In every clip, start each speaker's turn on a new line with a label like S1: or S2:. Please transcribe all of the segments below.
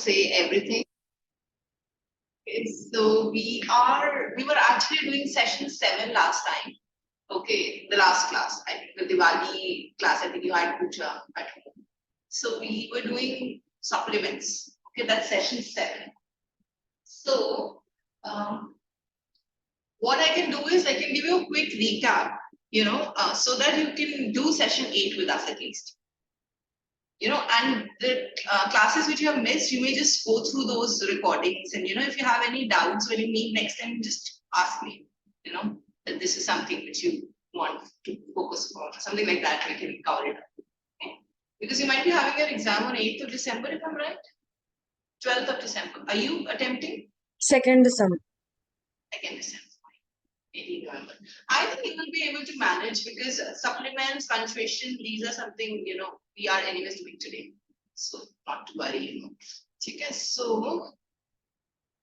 S1: say everything. Okay, so we were actually doing session 7 last time. Okay, the last class, I think the Diwali class, I think you had puja at home. So we were doing supplements. Okay, that's session 7. So what I can do is I can give you a quick recap, so that you can do session 8 with us at least. And the classes which you have missed, you may just go through those recordings. And, if you have any doubts when you meet next time, just ask me, that this is something which you want to focus on, something like that, we can cover it up. Okay? Because you might be having your exam on 8th of December, if I'm right. 12th of December. Are you attempting?
S2: 2nd December.
S1: 2nd December. 18 November. I think you will be able to manage because supplements, punctuation, these are something, we are anyways doing today. So not to worry, Okay, so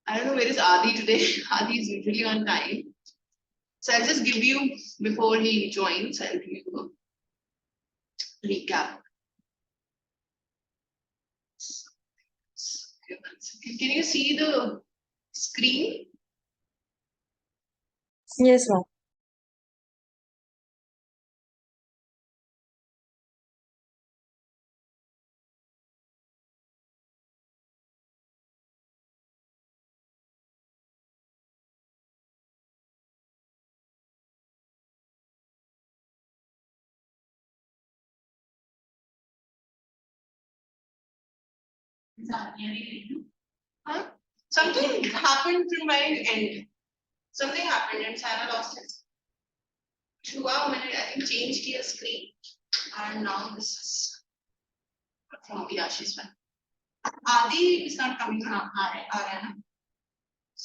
S1: I don't know where is Adi today. Adi is usually on time. So I'll just give you, before he joins, I'll give you a recap. Can you see the screen?
S2: Yes, ma'am.
S1: Huh? Something happened to my end. Something happened and Sana lost it. 2 minute, I think changed your screen. And now this is from she's fine. Adi is not coming from Arana.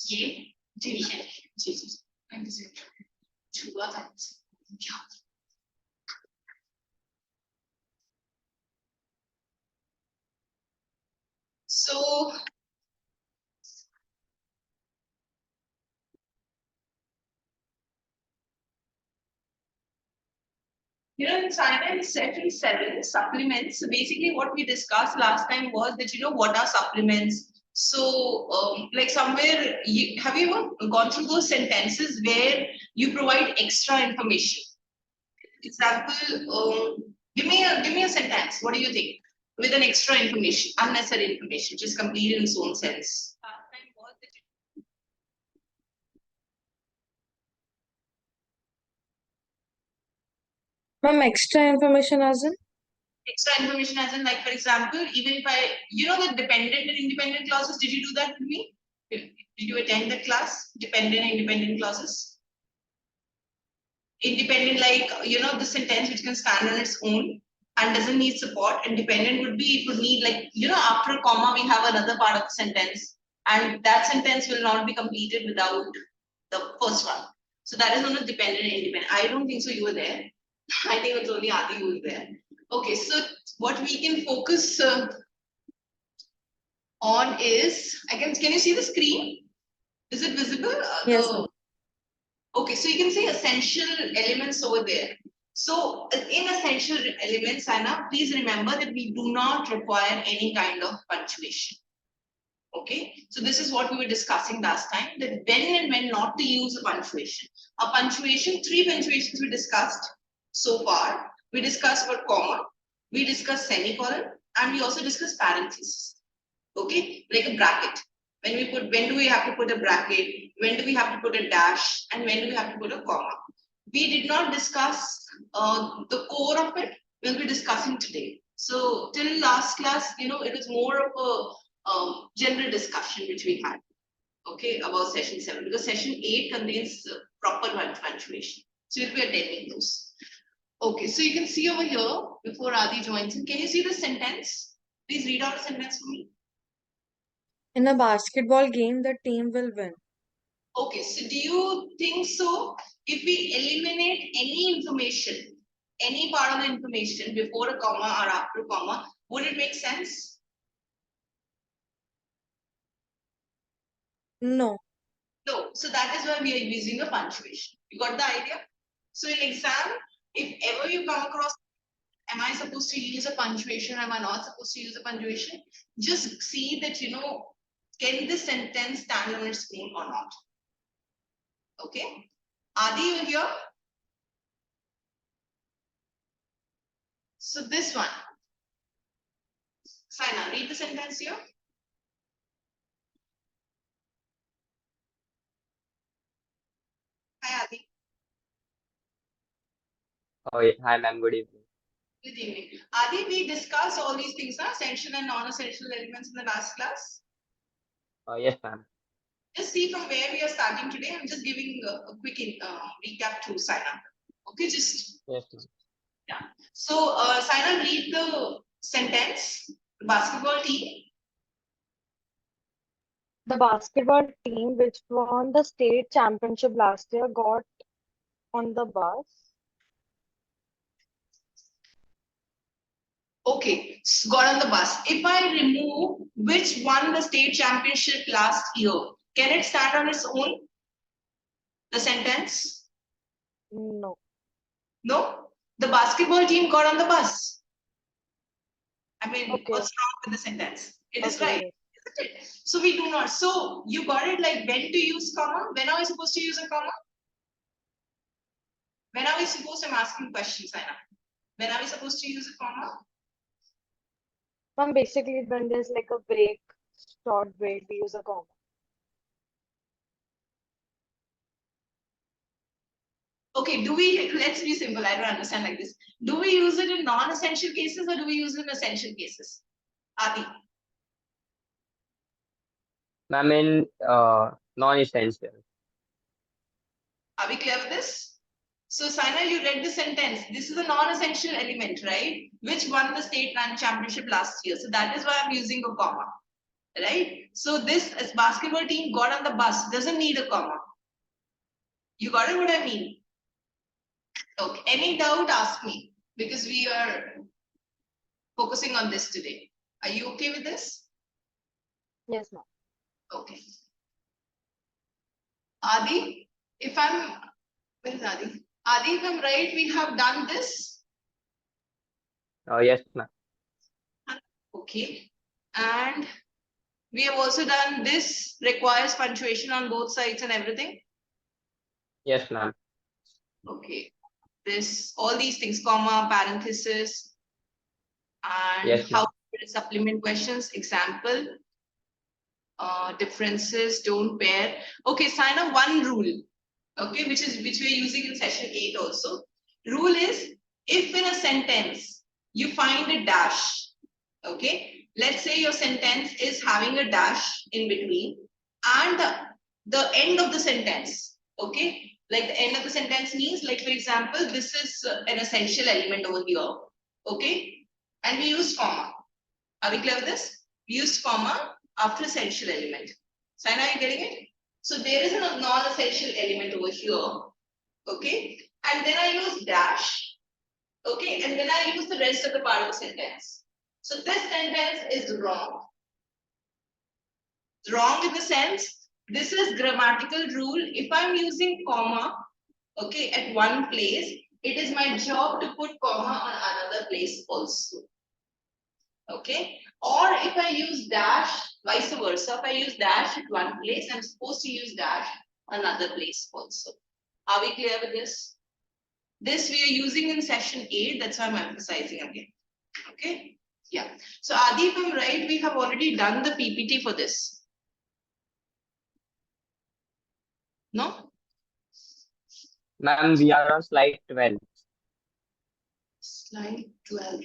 S1: Ye Deepshikha. So in science session 7 supplements. So basically, what we discussed last time was that what are supplements. So, like somewhere, have you ever gone through those sentences where you provide extra information? Example, give me a sentence. What do you think? With an extra information, unnecessary information, just complete in its own sense.
S2: Ma'am, extra information as in?
S1: Extra information as in, like, for example, even if I, the dependent and independent clauses, did you do that with me? Did you attend that class? Dependent and independent clauses? Independent, like, the sentence which can stand on its own and doesn't need support. Independent would be, it would need, like, after a comma, we have another part of the sentence. And that sentence will not be completed without the first one. So that is known as dependent and independent. I don't think so you were there. I think it's only Adi who was there. Okay, so what we can focus on is, can you see the screen? Is it visible?
S2: Yes.
S1: Okay, so you can see essential elements over there. So in essential elements, Anna, please remember that we do not require any kind of punctuation. Okay, so this is what we were discussing last time, that when and when not to use a punctuation. A punctuation, 3 punctuations we discussed so far. We discussed about comma, we discussed semicolon, and we also discussed parenthesis. Okay, like a bracket. When do we have to put a bracket? When do we have to put a dash? And when do we have to put a comma? We did not discuss the core of it. We'll be discussing today. So till last class, it was more of a general discussion which we had, okay, about session 7, because session 8 contains proper punctuation. So we'll be attending those. Okay, so you can see over here, before Adi joins in, can you see the sentence? Please read out a sentence for me.
S2: In a basketball game, the team will win.
S1: Okay, so do you think so? If we eliminate any information, any part of the information before a comma or after a comma, would it make sense?
S2: No.
S1: No. So that is why we are using a punctuation. You got the idea? So in exam, if ever you come across Am I supposed to use a punctuation? Am I not supposed to use a punctuation? Just see that, can this sentence stand on its own or not? Okay. Adi, you here? So this one. Saina, read the sentence here. Hi, Adi.
S3: Oh, yeah. Hi, ma'am. Good evening.
S1: Good evening. Adi, we discussed all these things, essential and non-essential elements in the last class.
S3: Yes, ma'am.
S1: Just see from where we are starting today. I'm just giving a quick recap to Saina. Okay, just
S3: Yes, ma'am.
S1: yeah. So, Saina, read the sentence. The basketball team.
S2: The basketball team which won the state championship last year got on the bus.
S1: Okay, got on the bus. If I remove which won the state championship last year, can it stand on its own? The sentence?
S2: No.
S1: No. The basketball team got on the bus. I mean,
S2: Okay.
S1: what's wrong with the sentence? It is
S2: Okay,
S1: right,
S2: yes.
S1: isn't it? So we do not. So you got it like when to use comma? When are we supposed to use a comma? When are we supposed? I'm asking questions, Aina. When are we supposed to use a comma?
S2: Basically when there's like a break, short break, we use a comma.
S1: Okay, let's be simple. I don't understand like this. Do we use it in non-essential cases or do we use it in essential cases? Adi,
S3: Ma'am, in non-essential.
S1: are we clear with this? So, Saina, you read the sentence. This is a non-essential element, right? Which won the state run championship last year. So that is why I'm using a comma, right? So this basketball team got on the bus, doesn't need a comma. You got it what I mean? Okay, any doubt, ask me, because we are focusing on this today. Are you okay with this?
S2: Yes, ma'am.
S1: Okay. Adi, where is Adi? Adi, if I'm right, we have done this.
S3: Yes, ma'am.
S1: Okay. And we have also done this requires punctuation on both sides and everything.
S3: Yes, ma'am.
S1: Okay. This, all these things, comma, parenthesis, and
S3: Yes,
S1: how
S3: ma'am.
S1: to supplement questions, example, differences, don't pair. Okay, sign up one rule. Okay, which we're using in session 8 also. Rule is, if in a sentence you find a dash, okay, let's say your sentence is having a dash in between and the end of the sentence, okay, like the end of the sentence means, like for example, this is an essential element over here, okay, and we use comma. Are we clear with this? We use comma after essential element. Saina, are you getting it? So there is a non-essential element over here, okay, and then I use dash, okay, and then I use the rest of the part of the sentence. So this sentence is wrong. Wrong in the sense, this is grammatical rule. If I'm using comma, okay, at one place, it is my job to put comma on another place also. Okay, or if I use dash, vice versa, if I use dash at one place, I'm supposed to use dash another place also. Are we clear with this? This we are using in session 8, that's why I'm emphasizing again. Okay, yeah. So Adi, if I'm right, we have already done the PPT for this. No?
S3: Ma'am, we are on slide 12.
S1: Slide 12.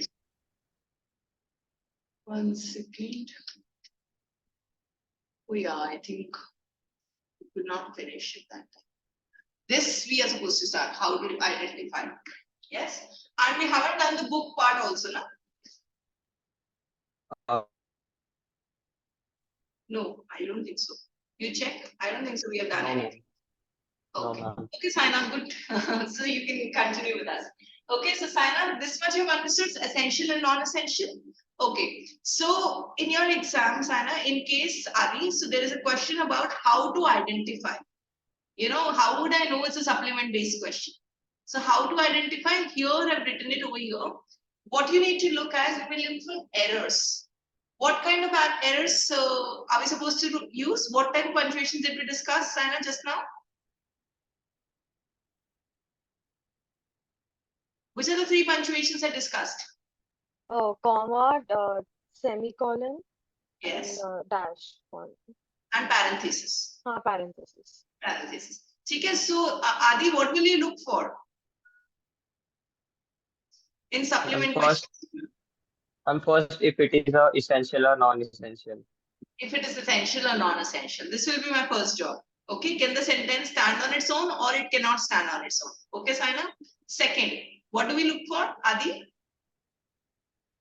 S1: 1 second. Oh yeah, I think we could not finish it that time. This we are supposed to start, how to identify. Yes, and we haven't done the book part also, no?
S3: Uh,
S1: No, I don't think so. You check? I don't think so. We have done
S3: no, ma'am.
S1: it.
S3: No,
S1: Okay.
S3: ma'am.
S1: Okay, Saina, good. So you can continue with us. Okay, so Saina, this much you've understood essential and non-essential. Okay, so in your exam, Saina, in case Adi, so there is a question about how to identify. You know, how would I know it's a supplement based question? So how to identify? Here I've written it over here. what you need to look at, we will look for errors. What kind of errors are we supposed to use? What type of punctuation did we discuss, Saina, just now? Which are the three punctuations I discussed?
S2: Comma, semicolon,
S1: Yes.
S2: and dash one.
S1: And parenthesis.
S2: Parenthesis.
S1: Parenthesis. Okay, so Adi, what will you look for in supplement question?
S3: First, if it is essential or non-essential.
S1: If it is essential or non-essential, this will be my first job. Okay, can the sentence stand on its own or it cannot stand on its own? Okay, Saina. Second, what do we look for, Adi?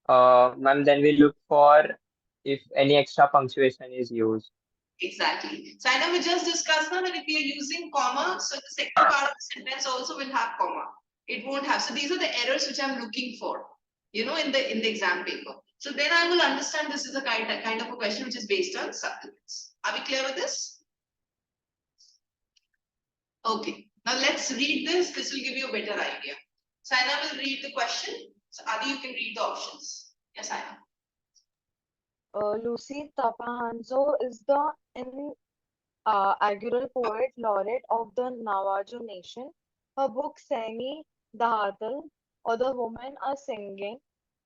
S3: Ma'am, then we look for if any extra punctuation is used.
S1: Exactly. Saina, we just discussed now that if we are using comma, so the second part of the sentence also will have comma. It won't have. So these are the errors which I'm looking for, you know, in the exam paper. So then I will understand this is a kind of a question which is based on supplements. Are we clear with this? Okay. Now let's read this. This will give you a better idea. Saina will read the question. So Adi, you can read the options. Yes, Saina.
S2: Lucy Tapahanzo is the inaugural poet laureate of the Navajo Nation. Her book Semi Dahatal, or The Women Are Singing,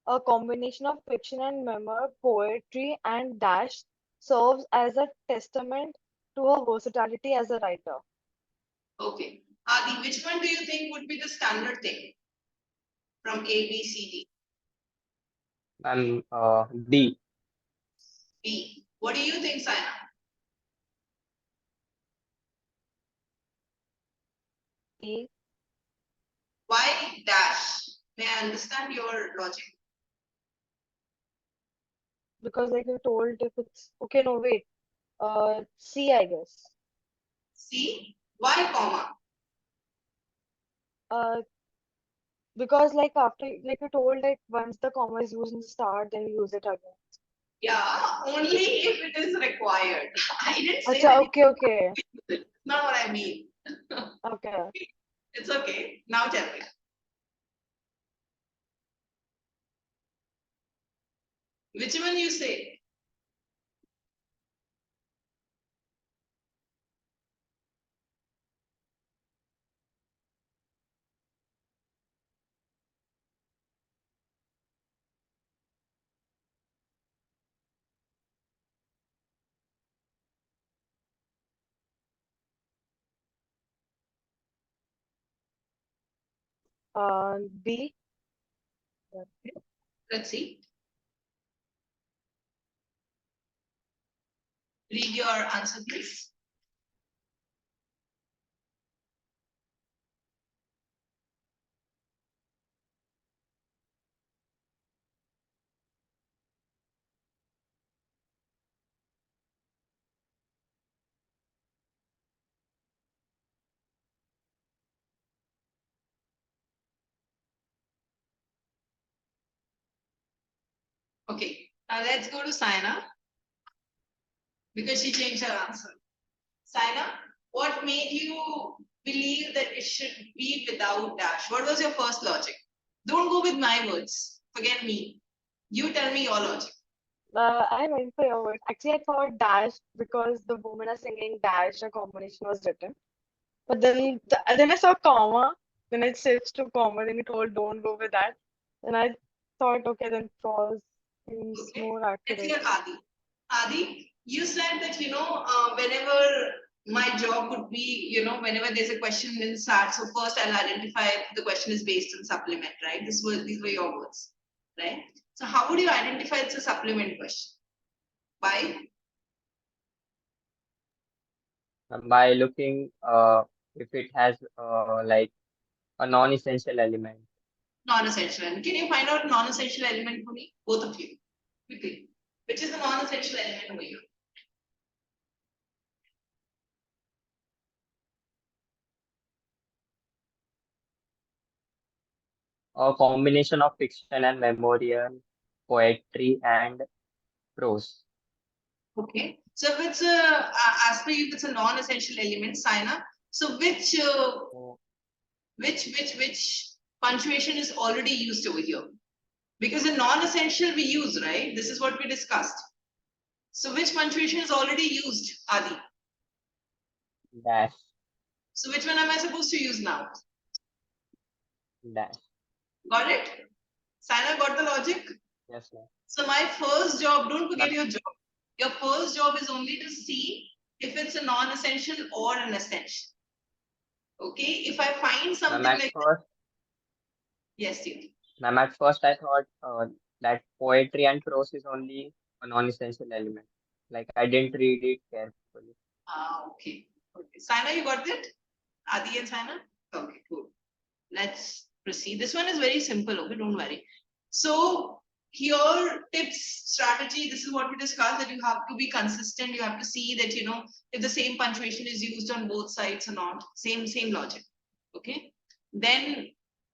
S2: a combination of fiction and memoir, poetry, and dash, serves as a testament to her versatility as a writer.
S1: Okay. Adi, which one do you think would be the standard thing from A, B, C, D?
S3: And D.
S1: B. What do you think, Saina?
S2: E,
S1: Why dash? May I understand your logic?
S2: because like you told, if it's okay, no wait, C, I guess.
S1: C. Why comma?
S2: Uh, because like after like you told, like once the comma is used in the start, then you use it again.
S1: Yeah, only if it is required. I didn't say
S2: Acha,
S1: that
S2: okay.
S1: it's not what I mean.
S2: Okay.
S1: It's okay. Now tell me. Which one you say?
S2: B.
S1: Let's see. Read your answer, please. Okay. Now let's go to Saina because she changed her answer. Saina, what made you believe that it should be without dash? What was your first logic? Don't go with my words. Forget me. You tell me your logic.
S2: I went for your word. Actually, I thought dash because the women are singing dash, a combination was written. But then I saw comma, then it switched to comma, then you told don't go with that. And I thought, okay, then pause seems
S1: Okay.
S2: more
S1: Let's
S2: accurate.
S1: hear Adi. Adi, you said that, whenever my job would be, whenever there's a question in SAT, so first I'll identify if the question is based on supplement, right? These were your words, right? So how would you identify it's a supplement question? By
S3: By looking if it has like a non-essential element.
S1: non-essential element. Can you find out non-essential element for me? Both of you, quickly. Which is the non-essential element over here?
S3: A combination of fiction and memorial, poetry and prose.
S1: Okay. So if it's as per you, if it's a non-essential element, Saina. So which punctuation is already used over here? Because in non-essential we use, right? This is what we discussed. So which punctuation is already used, Adi?
S3: Dash.
S1: So which one am I supposed to use now?
S3: Dash.
S1: Got it? Saina, got the logic?
S3: Yes, ma'am.
S1: So my first job, don't forget
S3: Ma'am.
S1: your job. Your first job is only to see if it's a non-essential or an essential. Okay, if I find something
S3: Ma'am,
S1: like
S3: first,
S1: yes, dear.
S3: ma'am, at first I thought that poetry and prose is only a non-essential element. Like I didn't read it carefully.
S1: Okay. Okay. Saina, you got it? Adi and Saina? Okay, cool. Let's proceed. This one is very simple, okay? Don't worry. So here, tips, strategy, this is what we discussed, that you have to be consistent. You have to see that, you know, if the same punctuation is used on both sides or not. Same logic. Okay. Then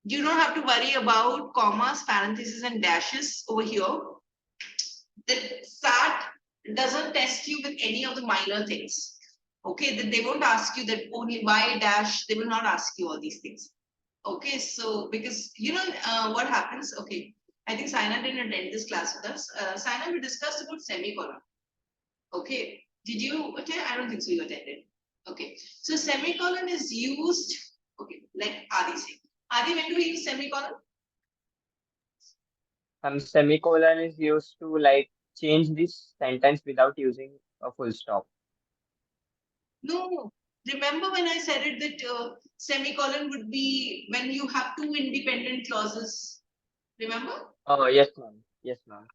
S1: you don't have to worry about commas, parentheses, and dashes over here. The SAT doesn't test you with any of the minor things. Okay, that they won't ask you that only why dash, they will not ask you all these things. Okay, so because you know what happens, okay, I think Saina didn't attend this class with us. Saina, we discussed about semicolon. Okay, did you attend? I don't think so you attended. Okay, so semicolon is used, okay, like Adi said. Adi, when do we use semicolon?
S3: Semicolon is used to like change this sentence without using a full stop.
S1: No, remember when I said it that semicolon would be when you have two independent clauses. Remember?
S3: Oh, yes, ma'am. Yes, ma'am.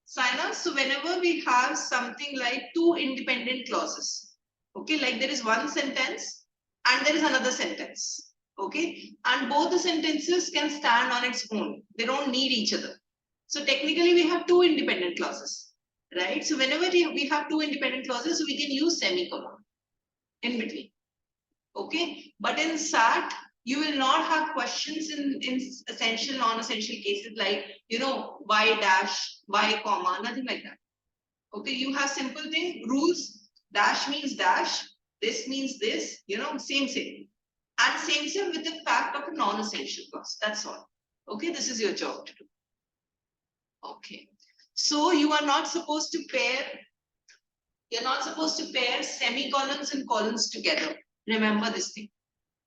S1: Saina, so whenever we have something like two independent clauses, okay, like there is one sentence and there is another sentence, okay, and both the sentences can stand on its own. They don't need each other. So technically we have two independent clauses, right? So whenever we have two independent clauses, we can use semicolon in between. Okay, but in SAT, you will not have questions in essential, non-essential cases like, you know, why dash, why comma, nothing like that. Okay, you have simple thing, rules, dash means dash, this means this, you know, same. And same with the fact of a non-essential clause, that's all. Okay, this is your job to do. Okay, so you are not supposed to pair, you're not supposed to pair semicolons and colons together. Remember this thing.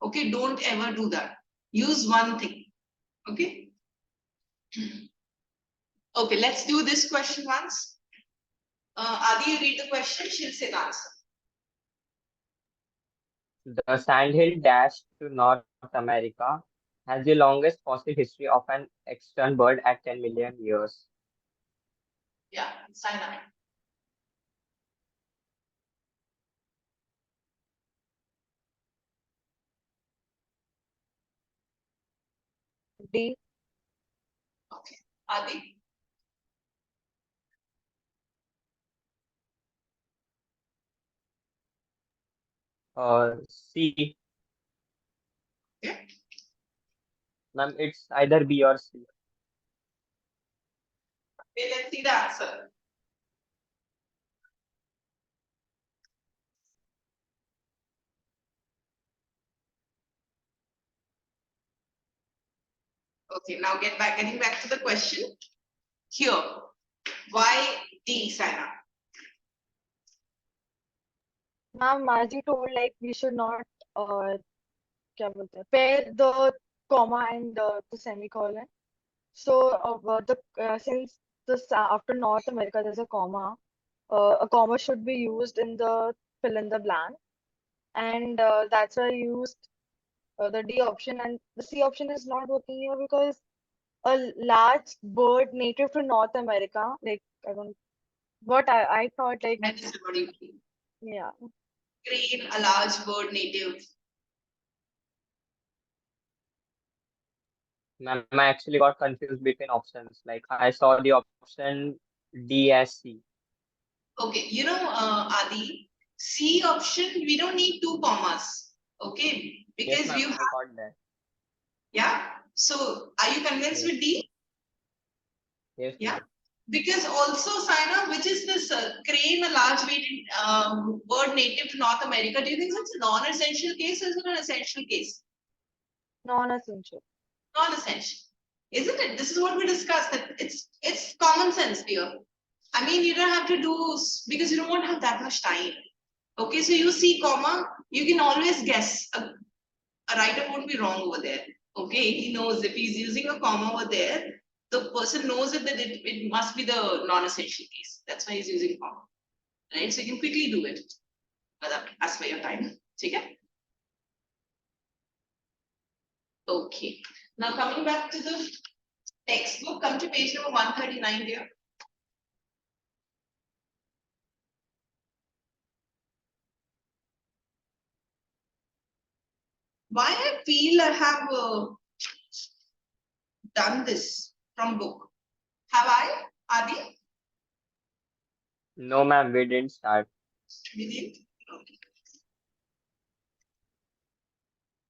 S1: Okay, don't ever do that. Use one thing. Okay. Okay, let's do this question once. Adi, you read the question, she'll say the answer.
S3: The sandhill dash to North America has the longest fossil history of an extant bird at 10 million years.
S1: Yeah, sign up.
S2: D.
S1: Okay. Adi.
S3: C.
S1: Okay.
S3: Ma'am, it's either B or C.
S1: Okay, let's see the answer. Okay, now getting back to the question. Here, why D, Sana?
S2: Ma'am, as you told, like we should not क्या बोलते हैं, pair the comma and the semicolon. So since after North America there's a comma should be used in the fill in the blank, and that's why I used the D option, and the C option is not working here because a large bird native to North America, like I don't, what I thought like,
S1: That is what you mean.
S2: yeah.
S1: Crane, a large bird native.
S3: Ma'am, I actually got confused between options. Like I saw the option D as C.
S1: Okay, you know, Adi, C option, we don't need two commas. Okay,
S3: Yes,
S1: because
S3: ma'am,
S1: you
S3: I
S1: have,
S3: got that.
S1: yeah. So are you convinced
S3: Yes,
S1: with D?
S3: yes,
S1: Yeah.
S3: ma'am.
S1: Because also, Saina, which is this crane, a large weighted bird native to North America, do you think it's a non-essential case or is it an essential case?
S2: Non-essential.
S1: Non-essential. Isn't it? This is what we discussed, that it's common sense, dear. I mean, you don't have to do, because you don't have that much time. Okay, so you see comma, you can always guess. A writer won't be wrong over there. Okay, he knows if he's using a comma over there, the person knows it, that it must be the non-essential case. That's why he's using comma. Right? So you can quickly do it as per your time. Okay? Okay. Now coming back to the textbook, come to page number 139 here. Why I feel I have done this from book? Have I, Adi?
S3: No, ma'am, we didn't start.
S1: We did. Okay.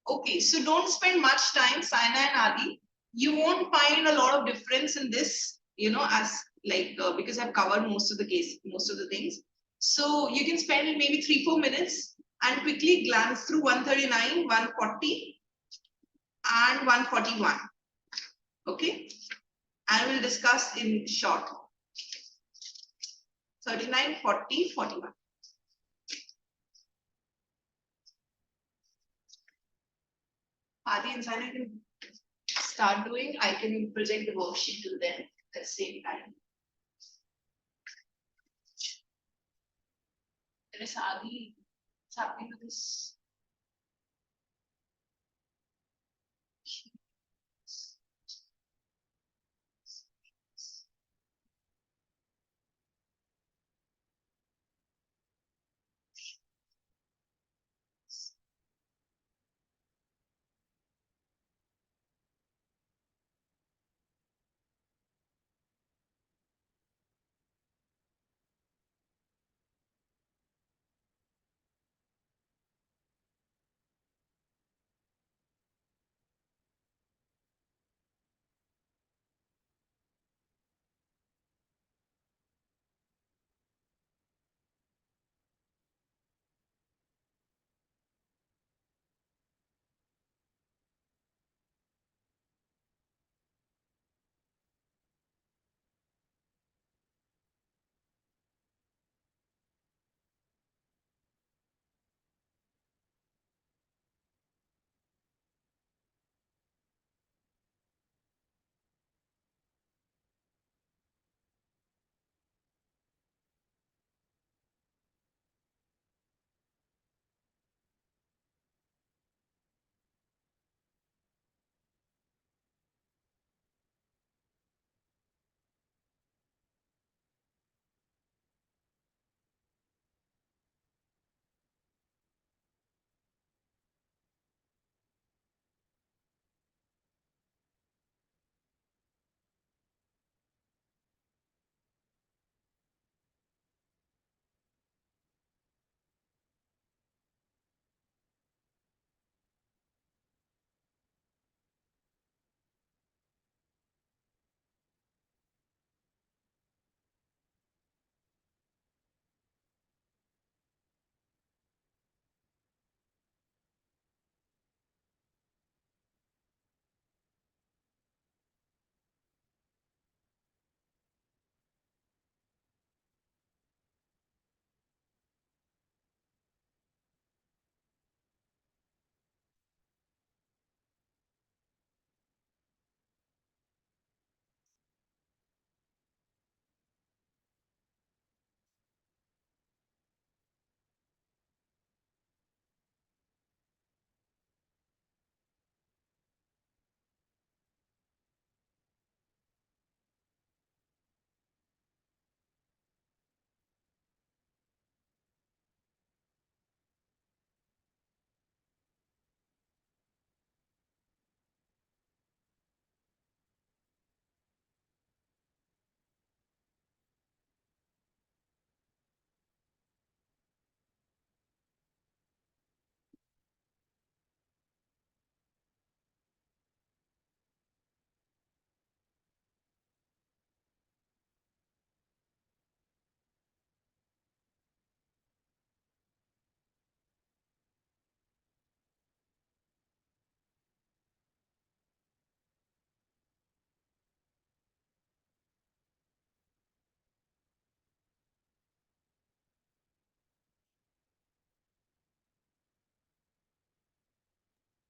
S1: Okay, so don't spend much time, Saina and Adi. You won't find a lot of difference in this, as like because I've covered most of the case, most of the things. So you can spend maybe 3-4 minutes and quickly glance through 139, 140, and 141. Okay, and we'll discuss in short. 39, 40, 41. Adi and Saina can start doing. I can project the worksheet to them at the same time. There is Adi. What's happening with this?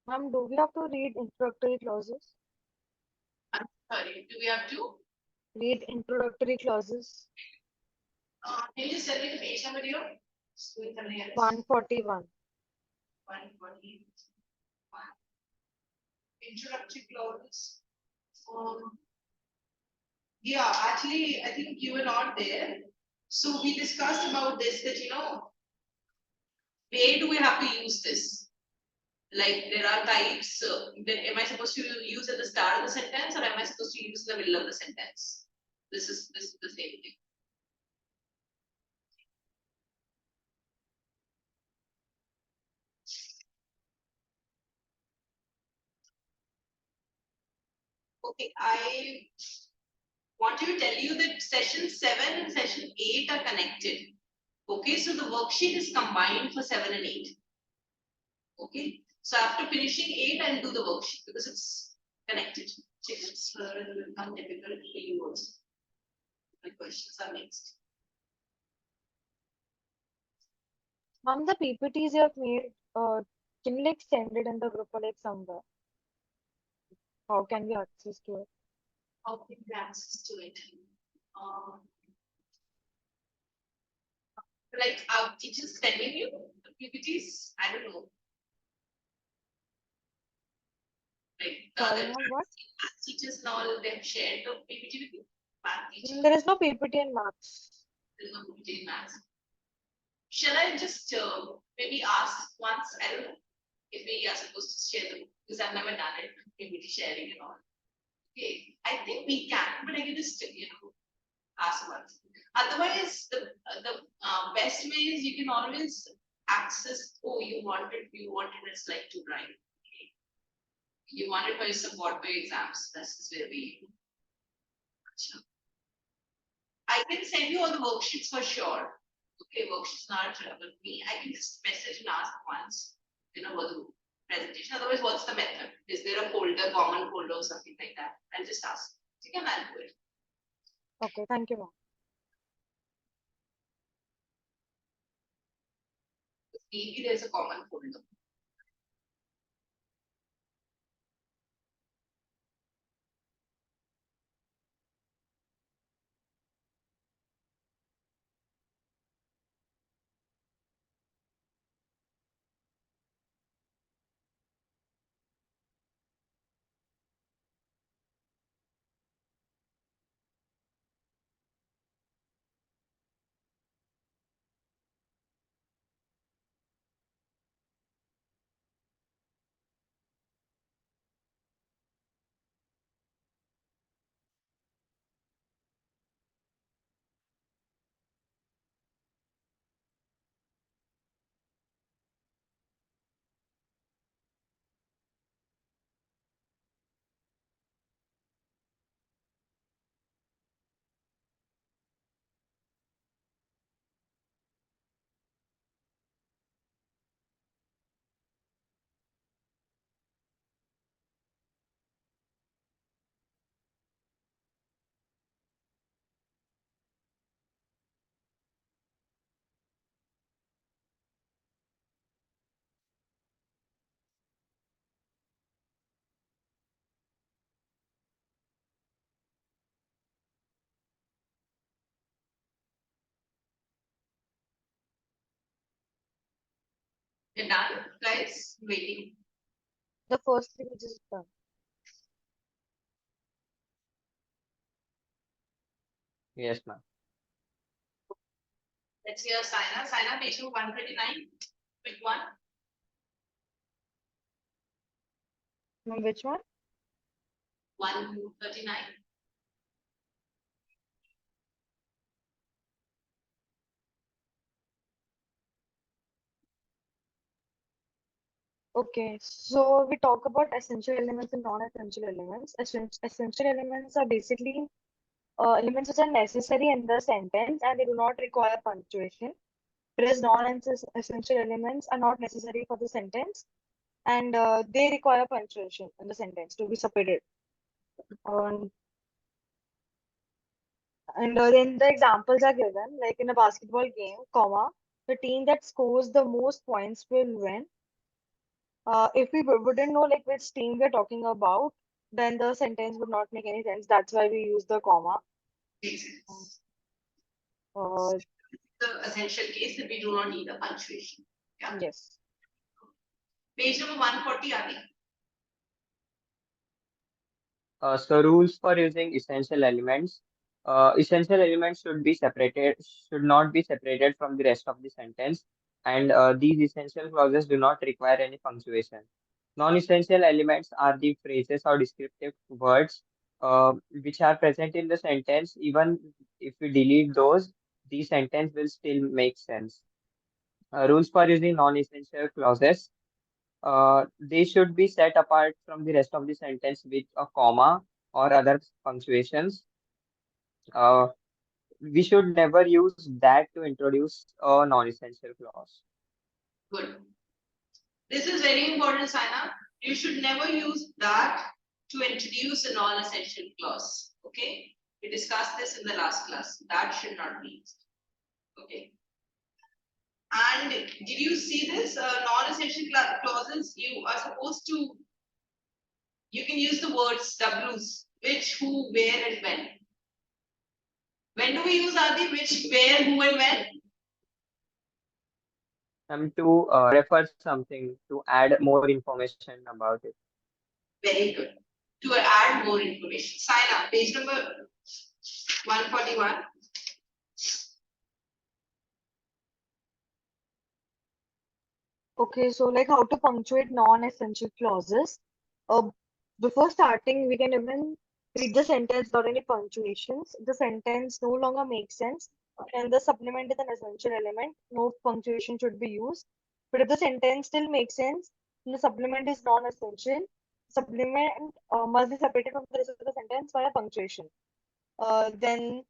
S2: Ma'am, do we have to read introductory clauses?
S1: I'm sorry, do we have to?
S2: Read introductory clauses.
S1: Can you just tell me the page number here? Just doing something else.
S2: 141.
S1: 141. Introductory clauses. Um, yeah, actually, I think you were not there. So we discussed about this that, where do we have to use this? Like there are types, that am I supposed to use at the start of the sentence or am I supposed to use in the middle of the sentence? This is the same thing. Okay, I want to tell you that session 7 and session 8 are connected. Okay, so the worksheet is combined for 7 and 8. Okay, so after finishing 8, I'll do the worksheet because it's connected. Check it's will become difficult for you also. My questions are next.
S2: Ma'am, the PPTs you have made, can you like send it in the group or like somewhere? How can we access to it?
S1: How can we access to it? Like our teachers sending you the PPTs? I don't know. Like the
S2: Sorry,
S1: other
S2: ma'am, what?
S1: teachers and all, they've shared the PPT with you. Math teacher,
S2: There is no PPT in maths.
S1: there's no PPT in maths. Shall I just maybe ask once? I don't know if we are supposed to share them because I've never done it, PPT sharing and all. Okay, I think we can, but I can just ask once. Otherwise, the best way is you can always access. Oh, you wanted a slide to write. Okay. You wanted for your support for your exams. This is where we. I can send you all the worksheets for sure. Okay, worksheets not with me. I can just message and ask once, what the presentation. Otherwise, what's the method? Is there a folder, common folder, or something like that? I'll just ask. You can I'll do it.
S2: Okay, thank you, ma'am.
S1: Maybe there's a common folder. You're done, guys. Waiting.
S2: The first thing which is done.
S3: Yes, ma'am.
S1: Let's hear Saina. Saina, page 129. Quick one.
S2: Ma'am, which one?
S1: 139.
S2: Okay, so we talk about essential elements and non-essential elements. Essential elements are basically elements which are necessary in the sentence and they do not require punctuation. Whereas non-essential elements are not necessary for the sentence and they require punctuation in the sentence to be separated. Um, and then the examples are given, like in a basketball game, comma, the team that scores the most points will win. If we wouldn't know like which team we're talking about, then the sentence would not make any sense. That's why we use the comma.
S1: Makes sense.
S2: Uh,
S1: The essential case that we do not need a punctuation. Yeah.
S2: yes.
S1: Page number 140, Adi.
S3: So rules for using essential elements. Essential elements should not be separated from the rest of the sentence, and these essential clauses do not require any punctuation. Non-essential elements are the phrases or descriptive words which are present in the sentence. Even if we delete those, the sentence will still make sense. Rules for using non-essential clauses. They should be set apart from the rest of the sentence with a comma or other punctuations. Uh, we should never use that to introduce a non-essential clause.
S1: Good. This is very important, Saina. You should never use that to introduce a non-essential clause. Okay? We discussed this in the last class. That should not be used. Okay. And did you see this? Non-essential clauses, you are supposed to, you can use the words W's, which, who, where, and when. When do we use Adi? Which, where, who, and when?
S3: To refer something, to add more information about it.
S1: Very good. To add more information. Sign up. Page number 141.
S2: Okay, so like how to punctuate non-essential clauses. Uh, Before starting, we can even read the sentence without any punctuations. If the sentence no longer makes sense, and the supplement is an essential element, no punctuation should be used. But if the sentence still makes sense, and the supplement is non-essential, supplement must be separated from the rest of the sentence by a punctuation. Then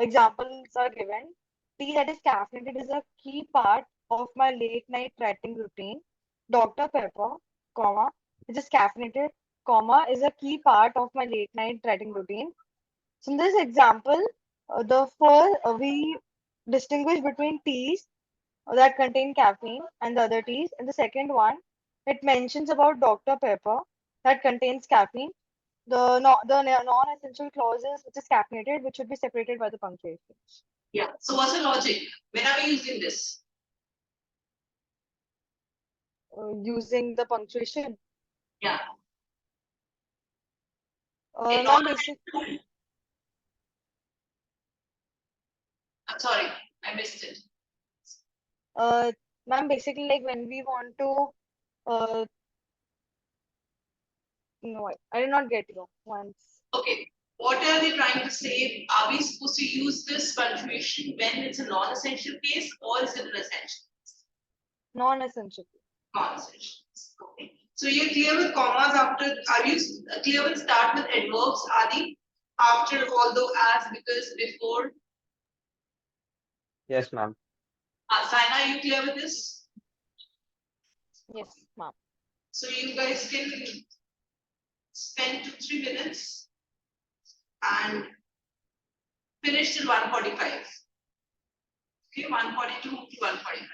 S2: examples are given. Tea that is caffeinated is a key part of my late night writing routine. Dr. Pepper, comma, which is caffeinated, comma, is a key part of my late night writing routine. So in this example, the first we distinguish between teas that contain caffeine and the other teas. And the second one, it mentions about Dr. Pepper that contains caffeine. The non-essential clauses, which is caffeinated, which should be separated by the punctuation.
S1: Yeah. So what's the logic? When are we using this?
S2: Using the punctuation.
S1: Yeah.
S2: Ma'am, basic.
S1: I'm sorry, I missed it.
S2: Uh, Ma'am, basically, like when we want to, no, I did not get you once.
S1: Okay. What are they trying to say? Are we supposed to use this punctuation when it's a non-essential case or is it an essential?
S2: Non-essential.
S1: Non-essential. Okay. So you're clear with commas after, are you clear with start with adverbs, Adi? After, although, as, because, before.
S3: Yes, ma'am.
S1: Saina, are you clear with this?
S2: Yes, ma'am.
S1: So you guys can spend 2-3 minutes and finish till 145. Okay, 142 to 145.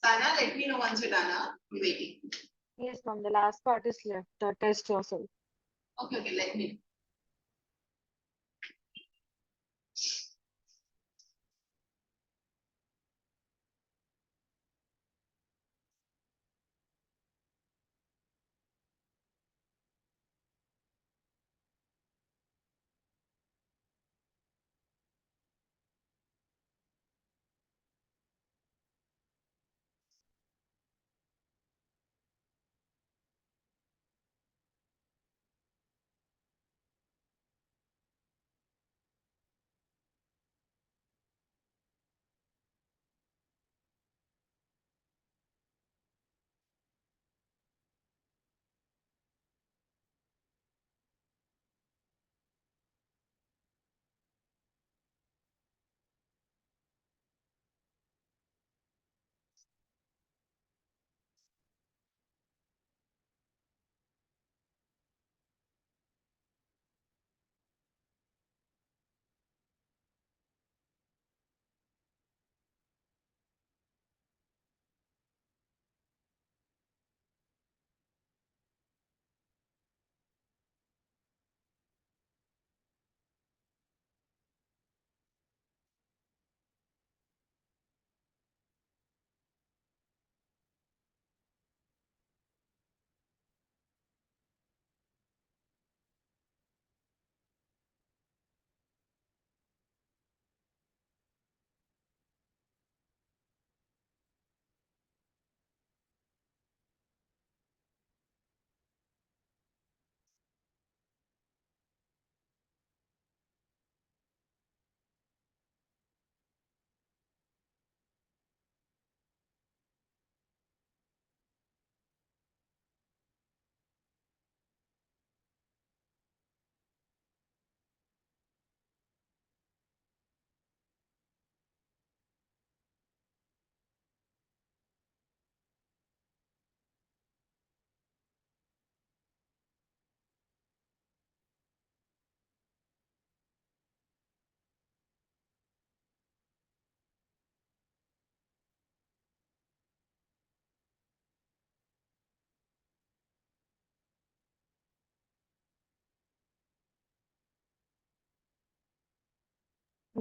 S1: Sana, let me know once you're done. Huh? I'm waiting.
S2: Yes, ma'am. The last part is left. Test yourself.
S1: Okay, let me.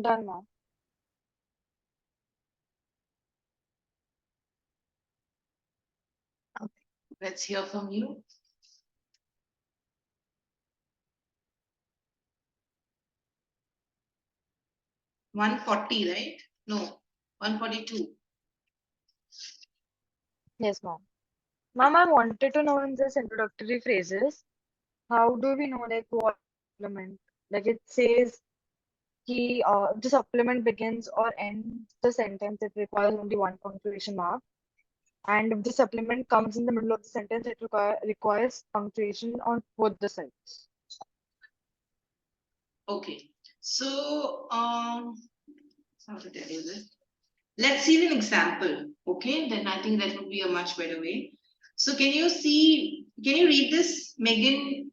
S2: Done, ma'am.
S1: Okay. Let's hear from you. One 40, right? No, 142.
S2: Yes, ma'am. Ma'am, I wanted to know in this introductory phrases, how do we know like what supplement? Like it says the supplement begins or ends the sentence, it requires only one punctuation mark. And if the supplement comes in the middle of the sentence, it requires punctuation on both the sides.
S1: Okay. So, how to tell you this? Let's see an example. Okay, then I think that would be a much better way. So, can you read this, Megan?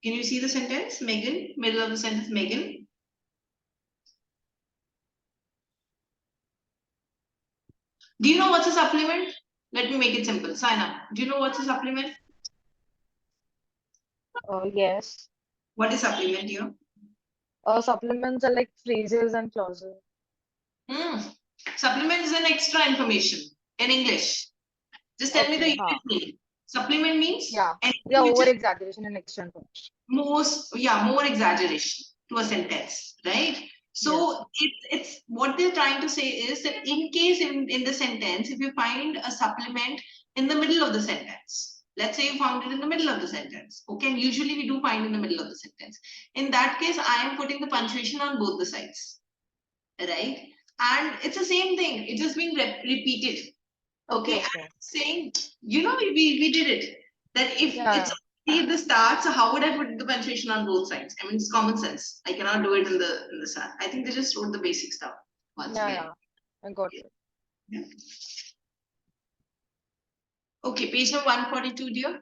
S1: Can you see the sentence, Megan? Middle of the sentence, Megan. Do you know what's a supplement? Let me make it simple. Sign up. Do you know what's a supplement?
S2: Yes.
S1: What is supplement here?
S2: Supplements are like phrases and clauses.
S1: Hmm. Supplement is an extra information in English. Just tell me the
S2: Okay,
S1: English meaning. Supplement means
S2: yeah. Yeah,
S1: anything which
S2: over
S1: is
S2: exaggeration and extra information.
S1: more exaggeration to a sentence, right?
S2: Yes.
S1: So it's what they're trying to say is that in case in the sentence, if you find a supplement in the middle of the sentence, let's say you found it in the middle of the sentence, okay, and usually we do find in the middle of the sentence. In that case, I am putting the punctuation on both the sides, right? And it's the same thing, it's just being repeated.
S2: Okay,
S1: Okay,
S2: okay.
S1: I'm saying, we did it. That if it's
S2: Yeah,
S1: only at the start, so how would I put the punctuation on both sides? I mean, it's common sense. I cannot do it in the start. I think they just wrote the basic stuff once
S2: yeah,
S1: again.
S2: yeah. I got it.
S1: Yeah. Okay, page number 142, dear.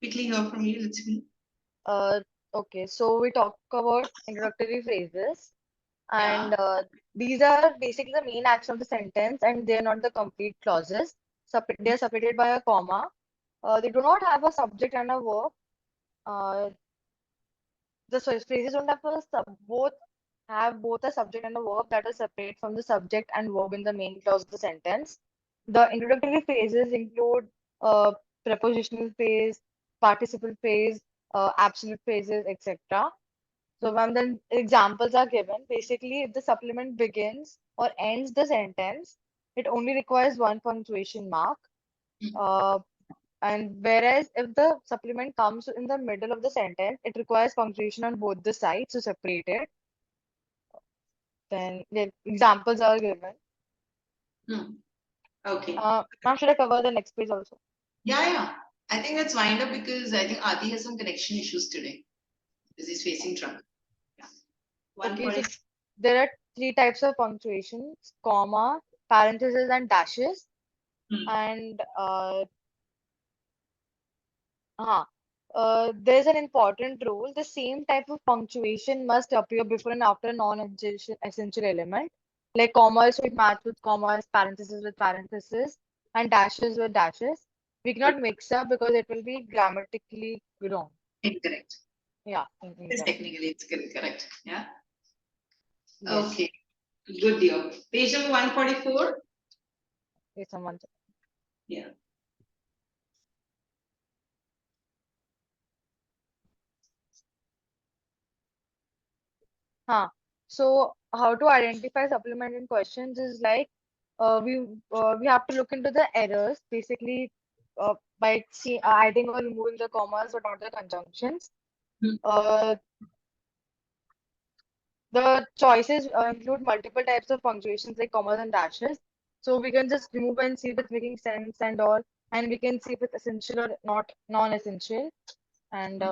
S1: Quickly hear from you. Let's see.
S2: Uh, okay, so we talk about introductory phrases. And these are basically the main action of the sentence, and they are not the complete clauses. They are separated by a comma. They do not have a subject and a verb. Uh, the phrases don't have a both have both a subject and a verb that are separate from the subject and verb in the main clause of the sentence. The introductory phrases include prepositional phrase, participle phrase, absolute phrases, etc. So when the examples are given, basically if the supplement begins or ends the sentence, it only requires one punctuation mark. Uh, and whereas if the supplement comes in the middle of the sentence, it requires punctuation on both the sides to separate it. Then the examples are given.
S1: Okay.
S2: Ma'am, should I cover the next page also?
S1: Yeah. I think let's wind up because I think Adi has some connection issues today because he's facing trouble. Yeah.
S2: Okay, so
S1: 140.
S2: there are three types of punctuations: comma, parentheses, and dashes. And there's an important rule. The same type of punctuation must appear before and after a non-essential element. Like commas should match with commas, parentheses with parentheses, and dashes with dashes. We cannot mix up because it will be grammatically wrong.
S1: Incorrect.
S2: Yeah,
S1: Yes, technically it's correct. Yeah.
S2: yes.
S1: Okay. Good deal. Page number 144.
S2: Yes, someone.
S1: Yeah.
S2: So how to identify supplement in questions is like we have to look into the errors basically by adding or removing the commas but not the conjunctions. Uh, the choices include multiple types of punctuations like commas and dashes. So we can just remove and see if it's making sense and all, and we can see if it's essential or not non-essential, and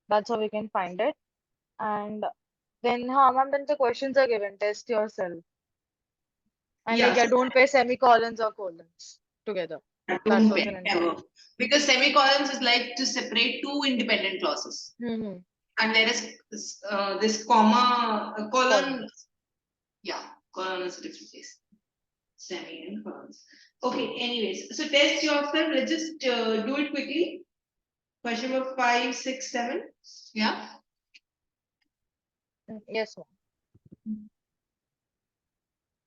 S2: that's how we can find it. And then, ma'am, then the questions are given. Test yourself. And like,
S1: Yeah.
S2: yeah, don't pair semicolons or colons together. That's
S1: Don't pair
S2: also an
S1: ever.
S2: important.
S1: Because semicolons is like to separate two independent clauses.
S2: Mm-hmm.
S1: And there is this comma, colon.
S2: Colons.
S1: Yeah, colon is a different place. Semi and colons. Okay, anyways. So test yourself. Let's just do it quickly. Question number 5, 6, 7. Yeah.
S2: Yes, ma'am.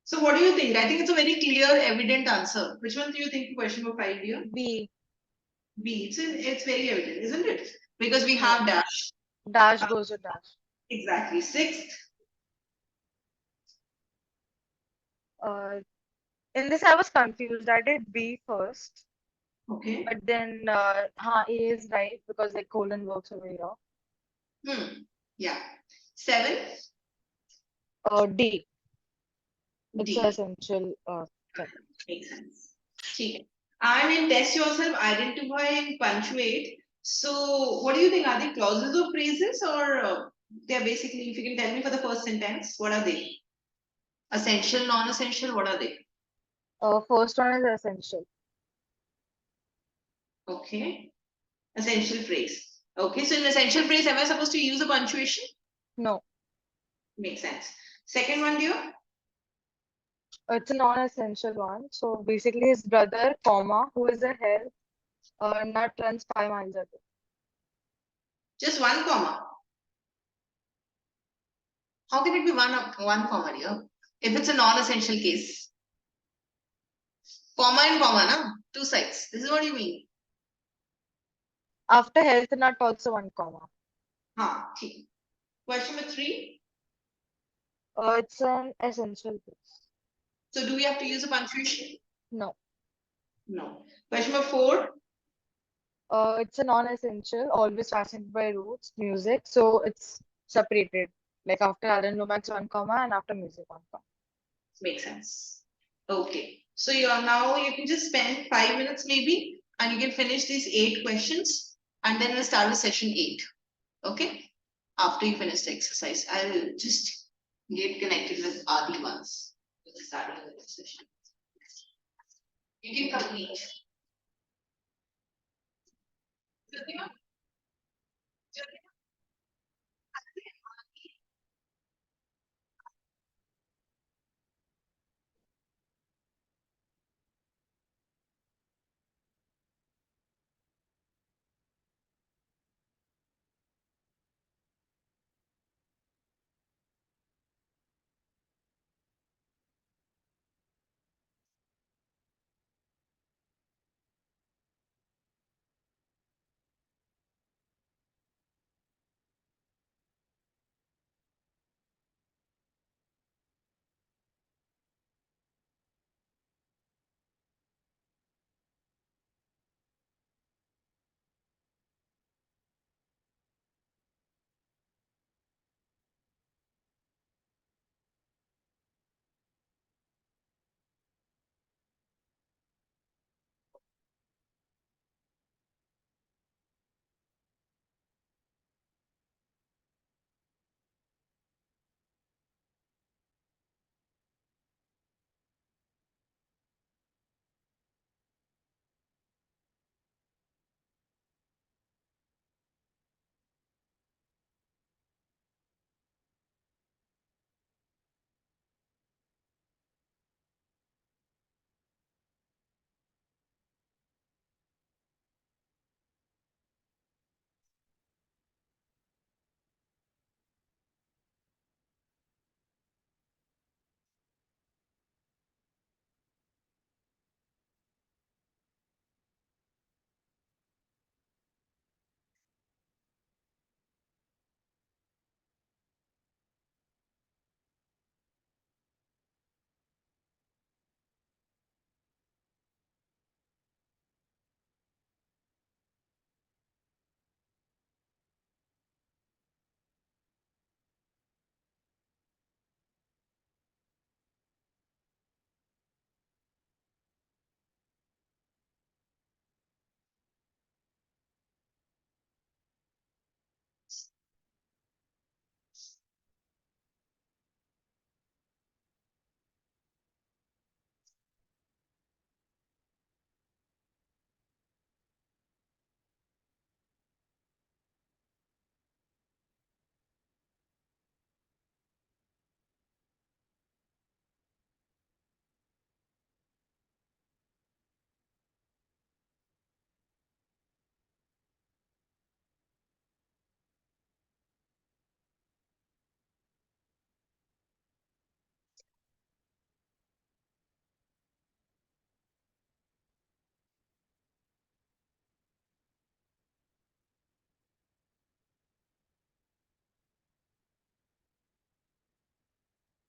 S1: So what do you think? I think it's a very clear, evident answer. Which one do you think question number 5, dear?
S2: B.
S1: B. It's very evident, isn't it? Because we
S2: Yeah.
S1: have dash.
S2: Dash goes with dash.
S1: Exactly. Sixth.
S2: Uh, in this, I was confused. I did B first,
S1: Okay.
S2: but then A is right because like colon works over here.
S1: Yeah. 7.
S2: D. It's an
S1: D.
S2: essential thing.
S1: Makes sense. Okay. I mean, test yourself, identify and punctuate. So, what do you think? Are they clauses or phrases, or they're basically, if you can tell me for the first sentence, what are they? Essential, non-essential, what are they?
S2: First one is essential.
S1: Okay. Essential phrase. Okay, so in essential phrase, am I supposed to use a punctuation?
S2: No,
S1: Makes sense. Second one, dear.
S2: it's a non-essential one. So basically, his brother, comma, who is a health nut runs 5 miles a day.
S1: Just one comma. How can it be one comma, dear? If it's a non-essential case. Comma and comma, na? Two sides. This is what you mean.
S2: After health nut, also one comma.
S1: Okay. Question number 3.
S2: It's an essential piece.
S1: So do we have to use a punctuation?
S2: No.
S1: No. Question number 4.
S2: It's a non-essential, always fascinated by roots, music. So it's separated. Like after Alan Lomax, one comma, and after music, one comma.
S1: Makes sense. Okay. So you can just spend 5 minutes maybe and you can finish these 8 questions and then we'll start with session 8. Okay. After you finish the exercise, I'll just get connected with Adi once. We'll start with the next session. You can complete.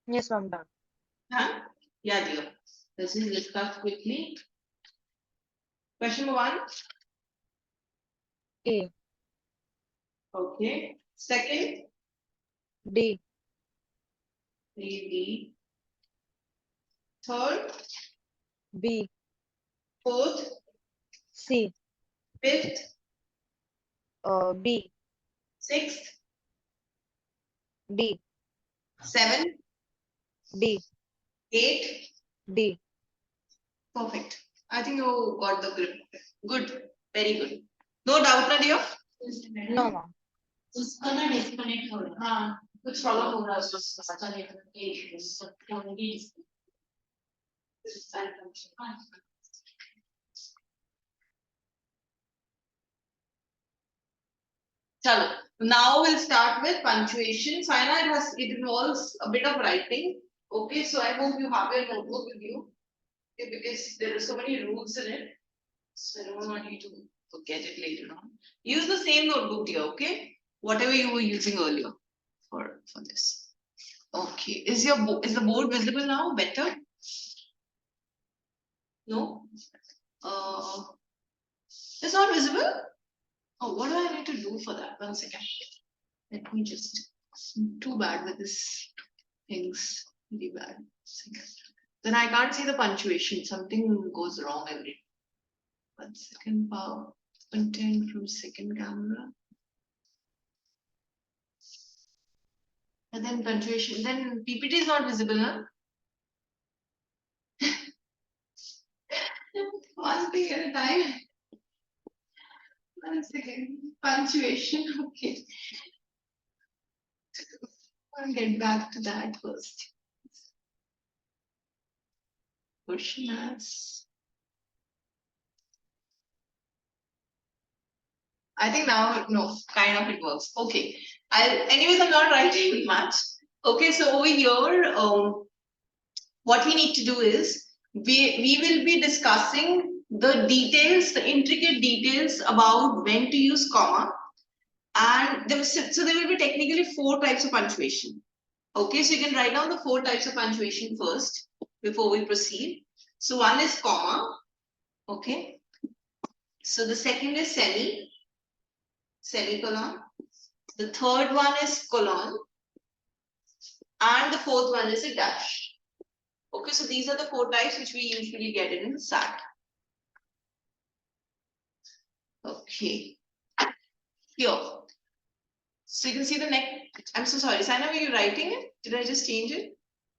S2: Yes, ma'am, done.
S1: Huh? Yeah, dear. Let's just discuss quickly. Question number 1.
S2: A.
S1: Okay. Second,
S2: D.
S1: 3D. Third,
S2: B.
S1: fourth,
S2: C.
S1: fifth,
S2: B.
S1: sixth,
S2: D.
S1: 7,
S2: D.
S1: 8.
S2: D.
S1: Perfect. I think you got the grip. Good. Very good. No doubt, na dear?
S2: No, ma'am.
S1: उसका ना disconnect हो रहा है हाँ कुछ problem हो रहा है उसको पता नहीं है Chalo. Now we'll start with punctuation. Saina, it involves a bit of writing. Okay, so I hope you have your notebook with you. Okay, because there are so many rules in it. So I don't want you to forget it later on. Use the same notebook here, okay? Whatever you were using earlier for this. Okay. Is the board visible now? Better? No? It's not visible? Oh, what do I need to do for that? 1 second. Let me just. Too bad with this things. Really bad. Then I can't see the punctuation. Something goes wrong every. 1 second. Power content from second camera. And then punctuation. Then PPT is not visible, huh? One thing at a time. 1 second. Punctuation. Okay. I'll get back to that first. Question as. I think now, no, kind of it works. Okay. Anyways, I'm not writing much. Okay, so over here, what we need to do is we will be discussing the details, the intricate details about when to use comma. And so there will be technically 4 types of punctuation. Okay, so you can write down the 4 types of punctuation first before we proceed. So one is comma. Okay. So the second is semicolon. The third one is colon. And the fourth one is a dash. Okay, so these are the 4 types which we usually get in SAT. Okay. Here. So you can see the next. I'm so sorry. Sana, were you writing it? Did I just change it?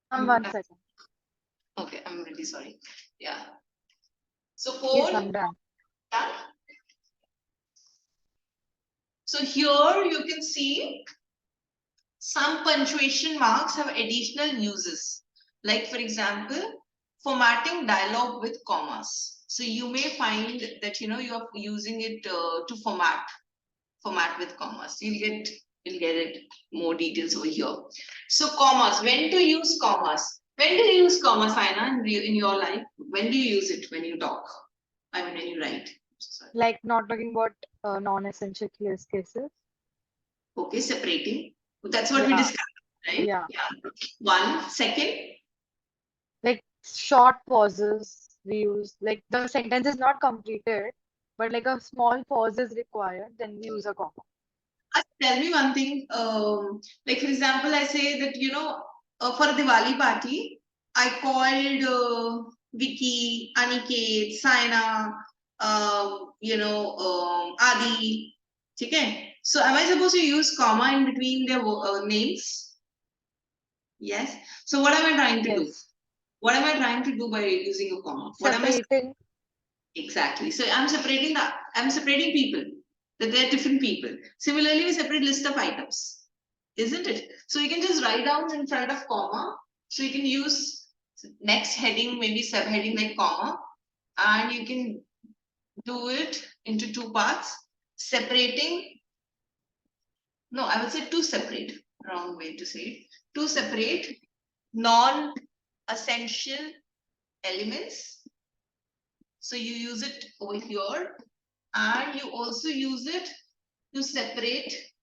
S2: 1 second.
S1: Okay, I'm really sorry. Yeah. So
S2: Yes,
S1: 4.
S2: I'm done.
S1: Done. So here you can see some punctuation marks have additional uses. Like for example, formatting dialogue with commas. So you may find that you are using it to format with commas. You'll get it more details over here. So commas, when to use commas? When do you use commas, Aina, in your life? When do you use it when you talk? I mean, when you write. Sorry.
S2: Like not talking about non-essential cases.
S1: Okay, separating. That's what we
S2: Yeah.
S1: discussed, right?
S2: Yeah.
S1: 1 second.
S2: Like short pauses we use. Like the sentence is not completed, but like a small pause is required, then we use a comma.
S1: Tell me one thing. Like for example, I say that for a Diwali party, I called Vicky, Aniket, Saina, Adi. Okay. So am I supposed to use comma in between their names? Yes. So what am I trying to do?
S2: Yes.
S1: What am I trying to do by using a comma? What am I?
S2: Separating.
S1: Exactly. So I'm separating people. That they're different people. Similarly, we separate list of items, isn't it? So you can just write down in front of comma. So you can use next heading, maybe subheading like comma, and you can do it into 2 parts, separating. No, I would say to separate. Wrong way to say it. To separate non-essential elements. So you use it over here, and you also use it to separate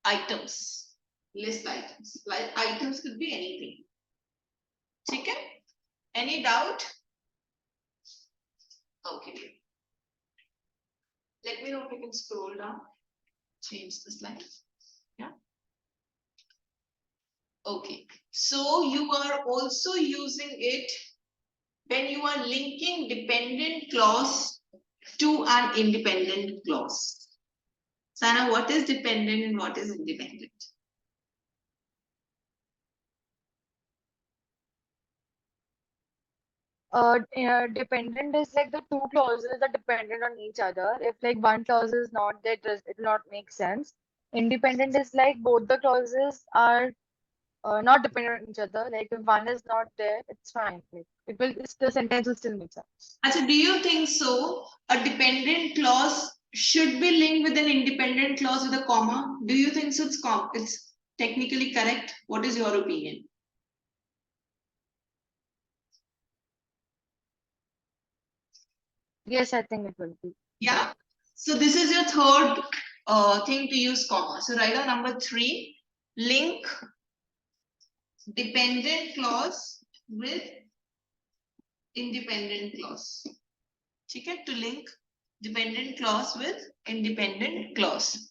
S1: items. List items. Like items could be anything. Okay? Any doubt? Okay. Let me know if you can scroll down. Change the slide. Yeah. Okay. So you are also using it when you are linking dependent clause to an independent clause. Sana, what is dependent and what is independent?
S2: Dependent is like the two clauses are dependent on each other. If like one clause is not there, it will not make sense. Independent is like both the clauses are not dependent on each other. Like if one is not there, it's fine. Like the sentence will still make sense.
S1: Achha, do you think so? A dependent clause should be linked with an independent clause with a comma. Do you think so? It's technically correct. What is your opinion?
S2: Yes, I think it will be.
S1: Yeah. So this is your third thing to use comma. So write down number 3. Link dependent clause with independent clause. Okay, to link dependent clause with independent clause.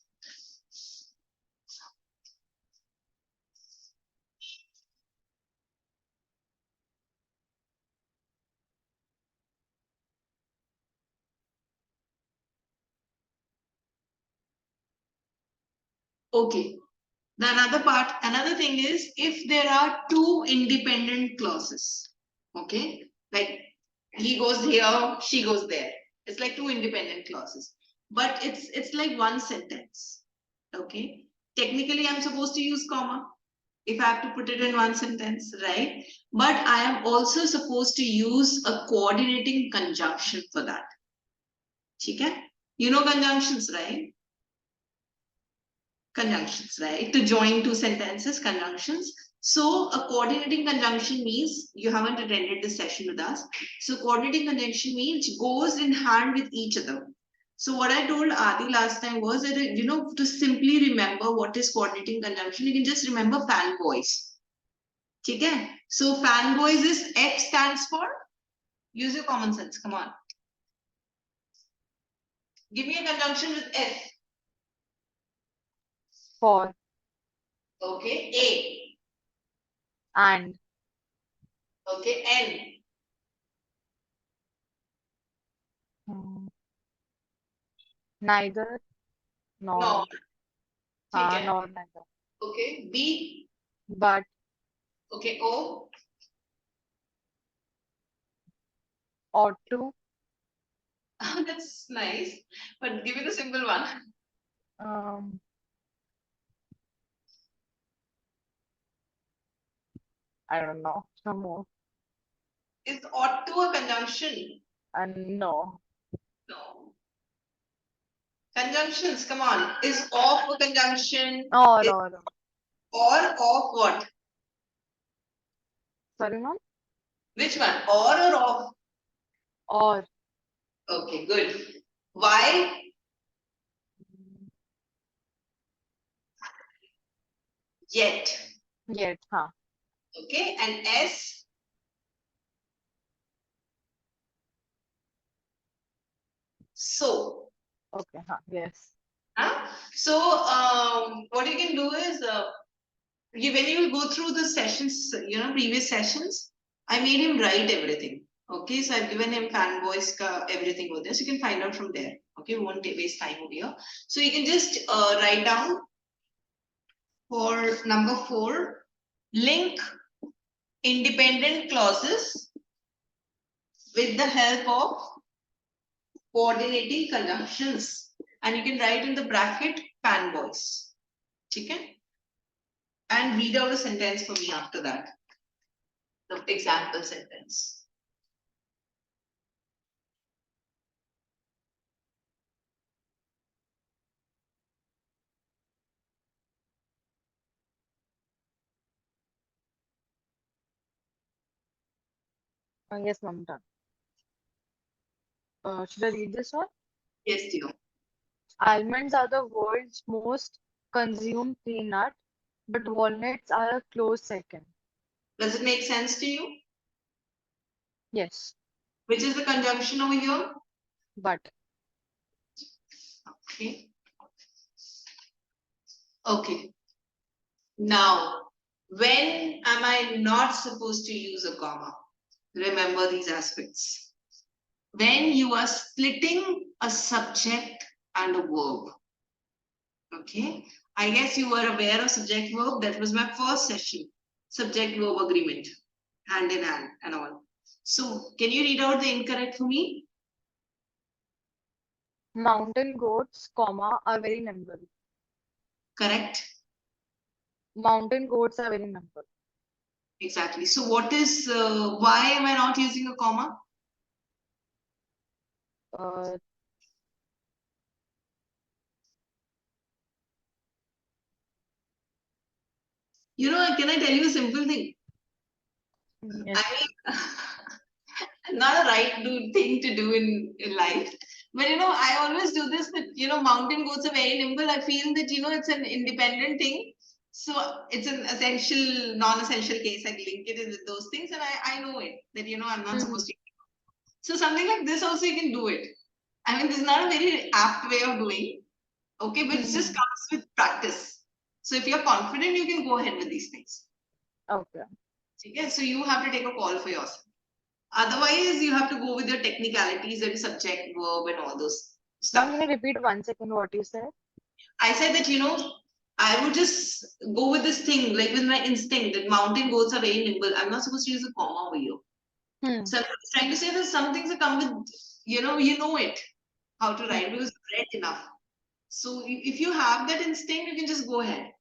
S1: Okay. Another thing is if there are two independent clauses, okay, like he goes here, she goes there. It's like two independent clauses, but it's like one sentence. Okay. Technically, I'm supposed to use comma if I have to put it in one sentence, right? But I am also supposed to use a coordinating conjunction for that. Okay? You know conjunctions, right? Conjunctions, right? To join two sentences, conjunctions. So a coordinating conjunction means you haven't attended this session with us. So coordinating conjunction means goes in hand with each other. So what I told Adi last time was that, to simply remember what is coordinating conjunction, you can just remember fanboys. Okay? So fanboys is F stands for, use your common sense, come on. Give me a conjunction with F.
S2: For
S1: Okay, A.
S2: and
S1: Okay, N.
S2: hmm, neither
S1: No.
S2: nor
S1: Okay.
S2: nor neither.
S1: Okay, B.
S2: But
S1: Okay, O.
S2: ought to.
S1: That's nice. But give me the simple one.
S2: Um, I don't know. Some more.
S1: Is ought to a conjunction?
S2: And no.
S1: No. Conjunctions, come on. Is of a conjunction?
S2: Or
S1: Is
S2: or
S1: or of what?
S2: sorry, ma'am.
S1: Which one? Or of?
S2: Or
S1: Okay, good. Y? Yet.
S2: yet, huh?
S1: Okay, and S? So.
S2: Okay, huh? Yes.
S1: Huh? So, what you can do is, when you will go through the sessions, previous sessions, I made him write everything. Okay, so I've given him fanboys everything over there, so you can find out from there. Okay, we won't waste time over here. So you can just write down for number 4, link independent clauses with the help of coordinating conjunctions, and you can write in the bracket fanboys. Okay, and read out a sentence for me after that. The example sentence.
S2: Yes, ma'am. Done. Should I read this one?
S1: Yes, dear.
S2: Almonds are the world's most consumed peanut. But walnuts are a close second.
S1: Does it make sense to you?
S2: Yes,
S1: Which is the conjunction over here?
S2: but
S1: Okay. Okay. Now, when am I not supposed to use a comma? Remember these aspects. When you are splitting a subject and a verb. Okay. I guess you were aware of subject verb. That was my first session. Subject verb agreement, hand in hand and all. So, can you read out the incorrect for me?
S2: mountain goats, comma, are very nimble.
S1: Correct.
S2: Mountain goats are very nimble.
S1: Exactly. So, what is, why am I not using a comma?
S2: Uh,
S1: Can I tell you a simple thing? I
S2: yes.
S1: mean, not a thing to do in life. But I always do this that mountain goats are very nimble. I feel that it's an independent thing. So it's an essential, non-essential case. I link it with those things, and I know it that I'm not
S2: Mhm.
S1: supposed to. So something like this also you can do it. I mean, this is not a very apt way of doing. Okay, but it just
S2: Mhm.
S1: comes with practice. So if you're confident, you can go ahead with these things.
S2: Okay.
S1: Okay, so you have to take a call for yourself. Otherwise, you have to go with your technicalities and subject, verb, and all those
S2: Ma'am,
S1: stuff.
S2: can you repeat 1 second what you said?
S1: I said that, I would just go with this thing, like with my instinct that mountain goats are very nimble. I'm not supposed to use a comma over here.
S2: Hmm.
S1: So I'm trying to say that some things that come with, you know it, how to write because you've read enough. So if you have that instinct, you can just go ahead.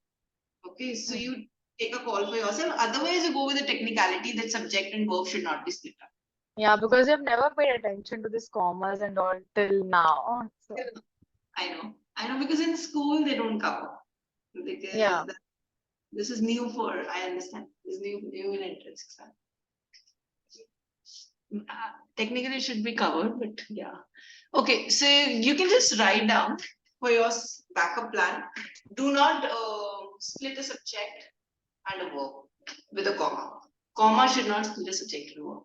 S1: Okay, so
S2: Hmm.
S1: you take a call for yourself. Otherwise, you go with the technicality that subject and verb should not be split up.
S2: Yeah, because you've never paid attention to these commas and all till now. So,
S1: I know because in school they don't cover because
S2: yeah.
S1: this is new for I understand. This is new in entrance exam. Technically it should be covered, but yeah. Okay, so you can just write down for your backup plan. Do not split a subject and a verb with a comma. Comma should not split a subject and a verb.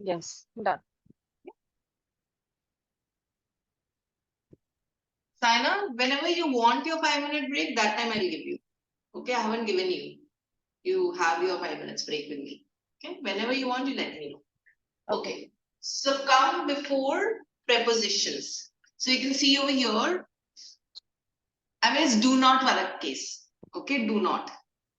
S2: Yes. Done.
S1: Saina, whenever you want your 5 minute break, that time I'll give you. Okay, I haven't given you. You have your 5 minutes break with me. Okay, whenever you want, you let me know.
S2: Okay.
S1: Okay, so come before prepositions. So you can see over here, I mean, it's do not wala case. Okay, do not.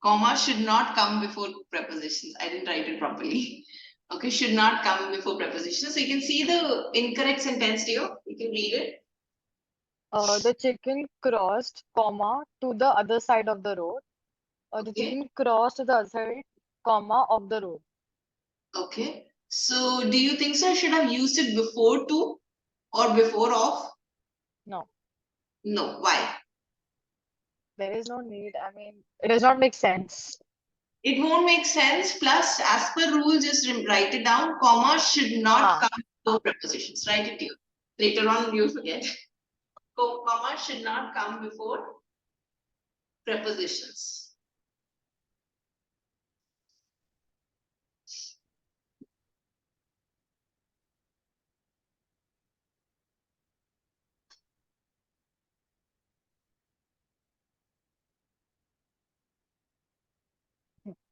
S1: Comma should not come before prepositions. I didn't write it properly. Okay, should not come before prepositions. So you can see the incorrect sentence here. You can read it.
S2: The chicken crossed, comma, to the other side of the road. The
S1: Okay,
S2: chicken crossed to the other side, comma, of the road.
S1: okay. So do you think so? I should have used it before to or before of?
S2: No,
S1: No. Why?
S2: there is no need. I mean, it does not make sense.
S1: It won't make sense. Plus, as per rule, just write it down. Comma should not
S2: Ah,
S1: come before prepositions. Write it here. Later on, you'll forget. Comma should not come before prepositions.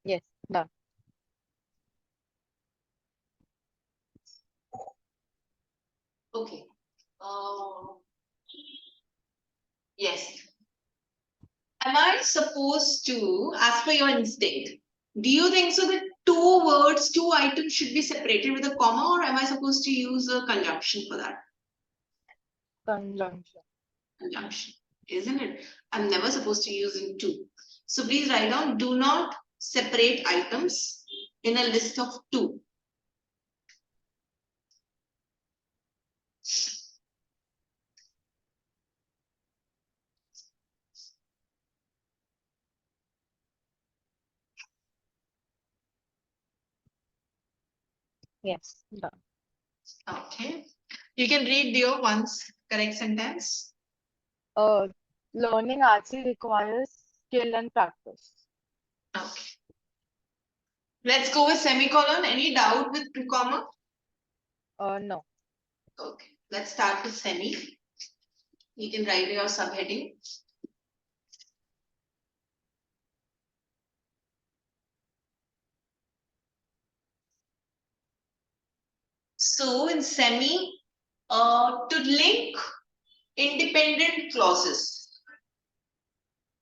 S2: yes, done.
S1: Okay. Uh, yes. Am I supposed to, as per your instinct, do you think so that two words, two items should be separated with a comma, or am I supposed to use a conjunction for that?
S2: Conjunction.
S1: Conjunction, isn't it? I'm never supposed to use in two. So please write down, do not separate items in a list of two.
S2: Yes, done.
S1: Okay. You can read your once correct sentence.
S2: Uh, Learning archery requires skill and practice.
S1: Okay. Let's go with semicolon. Any doubt with comma?
S2: No.
S1: Okay. Let's start with semi. You can write your subheading. So in semi, to link independent clauses.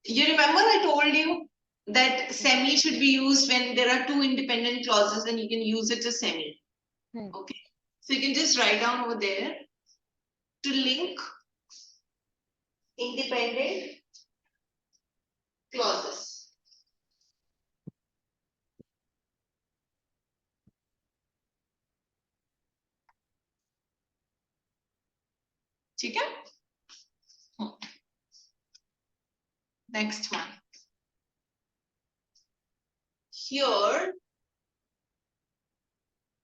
S1: You remember I told you that semi should be used when there are two independent clauses and you can use it as semi.
S2: Hmm.
S1: Okay. So you can just write down over there to link independent clauses. ठीक है? Next one. Here,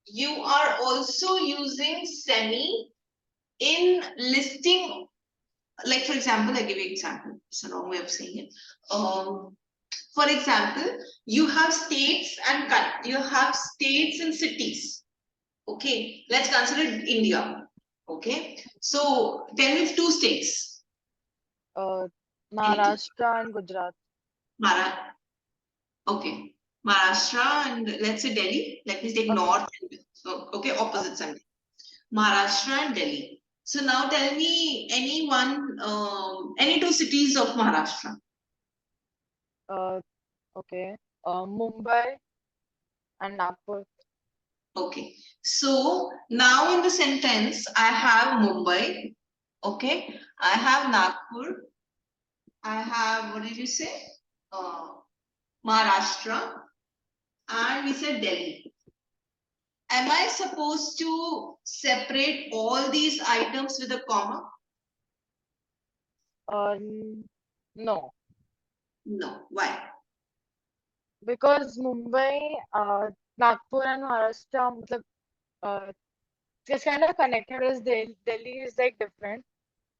S1: you are also using semi in listing, like for example, I give you example. It's a wrong way of saying it. For example, you have states and cities. Okay, let's consider India. Okay, so tell me two states.
S2: Uh,
S1: Anything.
S2: Maharashtra and Gujarat.
S1: Mara. Okay, Maharashtra and let's say Delhi. Let me take
S2: Okay.
S1: north. Okay, opposite side. Maharashtra and Delhi. So now tell me any two cities of Maharashtra.
S2: Uh, okay. Mumbai and Nagpur.
S1: Okay. So now in the sentence, I have Mumbai. Okay. I have Nagpur. I have, what did you say? Uh, Maharashtra. And we said Delhi. Am I supposed to separate all these items with a comma?
S2: No,
S1: No. Why?
S2: because Mumbai, Nagpur and Maharashtra, matlab, it's kind of connected as Delhi is like different.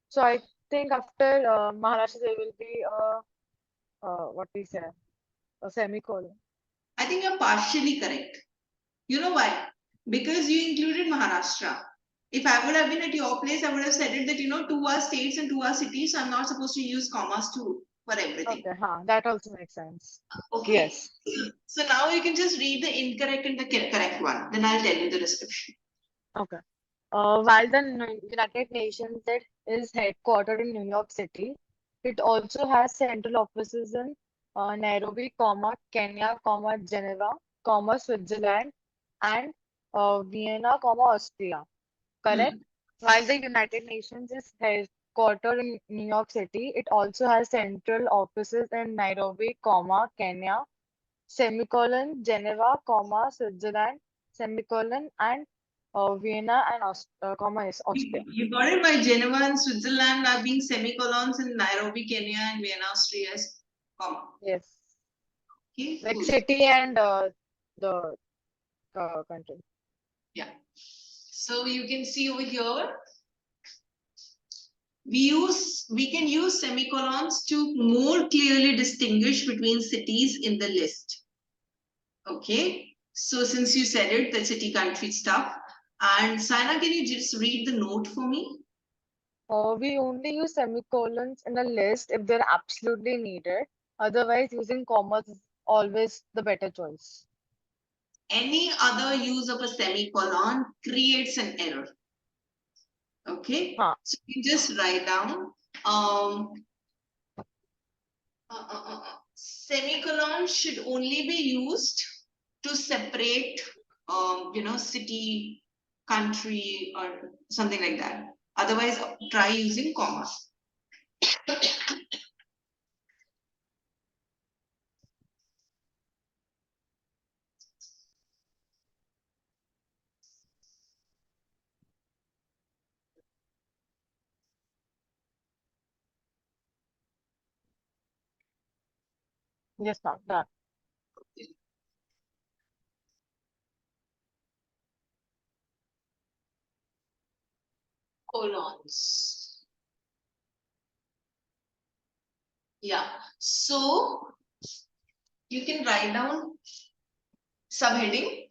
S2: So I think after Maharashtra there will be what we say, a semicolon.
S1: I think you're partially correct. You know why? Because you included Maharashtra. If I would have been at your place, I would have said it that two are states and two are cities, so I'm not supposed to use commas too for everything.
S2: Okay, that also makes sense.
S1: Okay.
S2: Yes.
S1: So now you can just read the incorrect and the correct one. Then I'll tell you the description.
S2: Okay. While the United Nations that is headquartered in New York City, it also has central offices in Nairobi, Kenya, Geneva, Switzerland, and Vienna, Austria. Correct?
S1: Hmm.
S2: While the United Nations is headquartered in New York City, it also has central offices in Nairobi, Kenya, Geneva, Switzerland, and Vienna and Austria.
S1: You got it by Geneva and Switzerland are being semicolons in Nairobi, Kenya, and Vienna, Austria as comma.
S2: Yes,
S1: Okay,
S2: like
S1: cool.
S2: city and the country.
S1: Yeah. So you can see over here, we can use semicolons to more clearly distinguish between cities in the list. Okay. So since you said it, the city country stuff. And Saina, can you just read the note for me?
S2: We only use semicolons in a list if they're absolutely needed. Otherwise, using commas is always the better choice.
S1: Any other use of a semicolon creates an error. Okay.
S2: Huh.
S1: So you just write down um, semicolon should only be used to separate city, country, or something like that. Otherwise, try using commas.
S2: Yes, ma'am. Done.
S1: colons. Yeah, so you can write down subheading.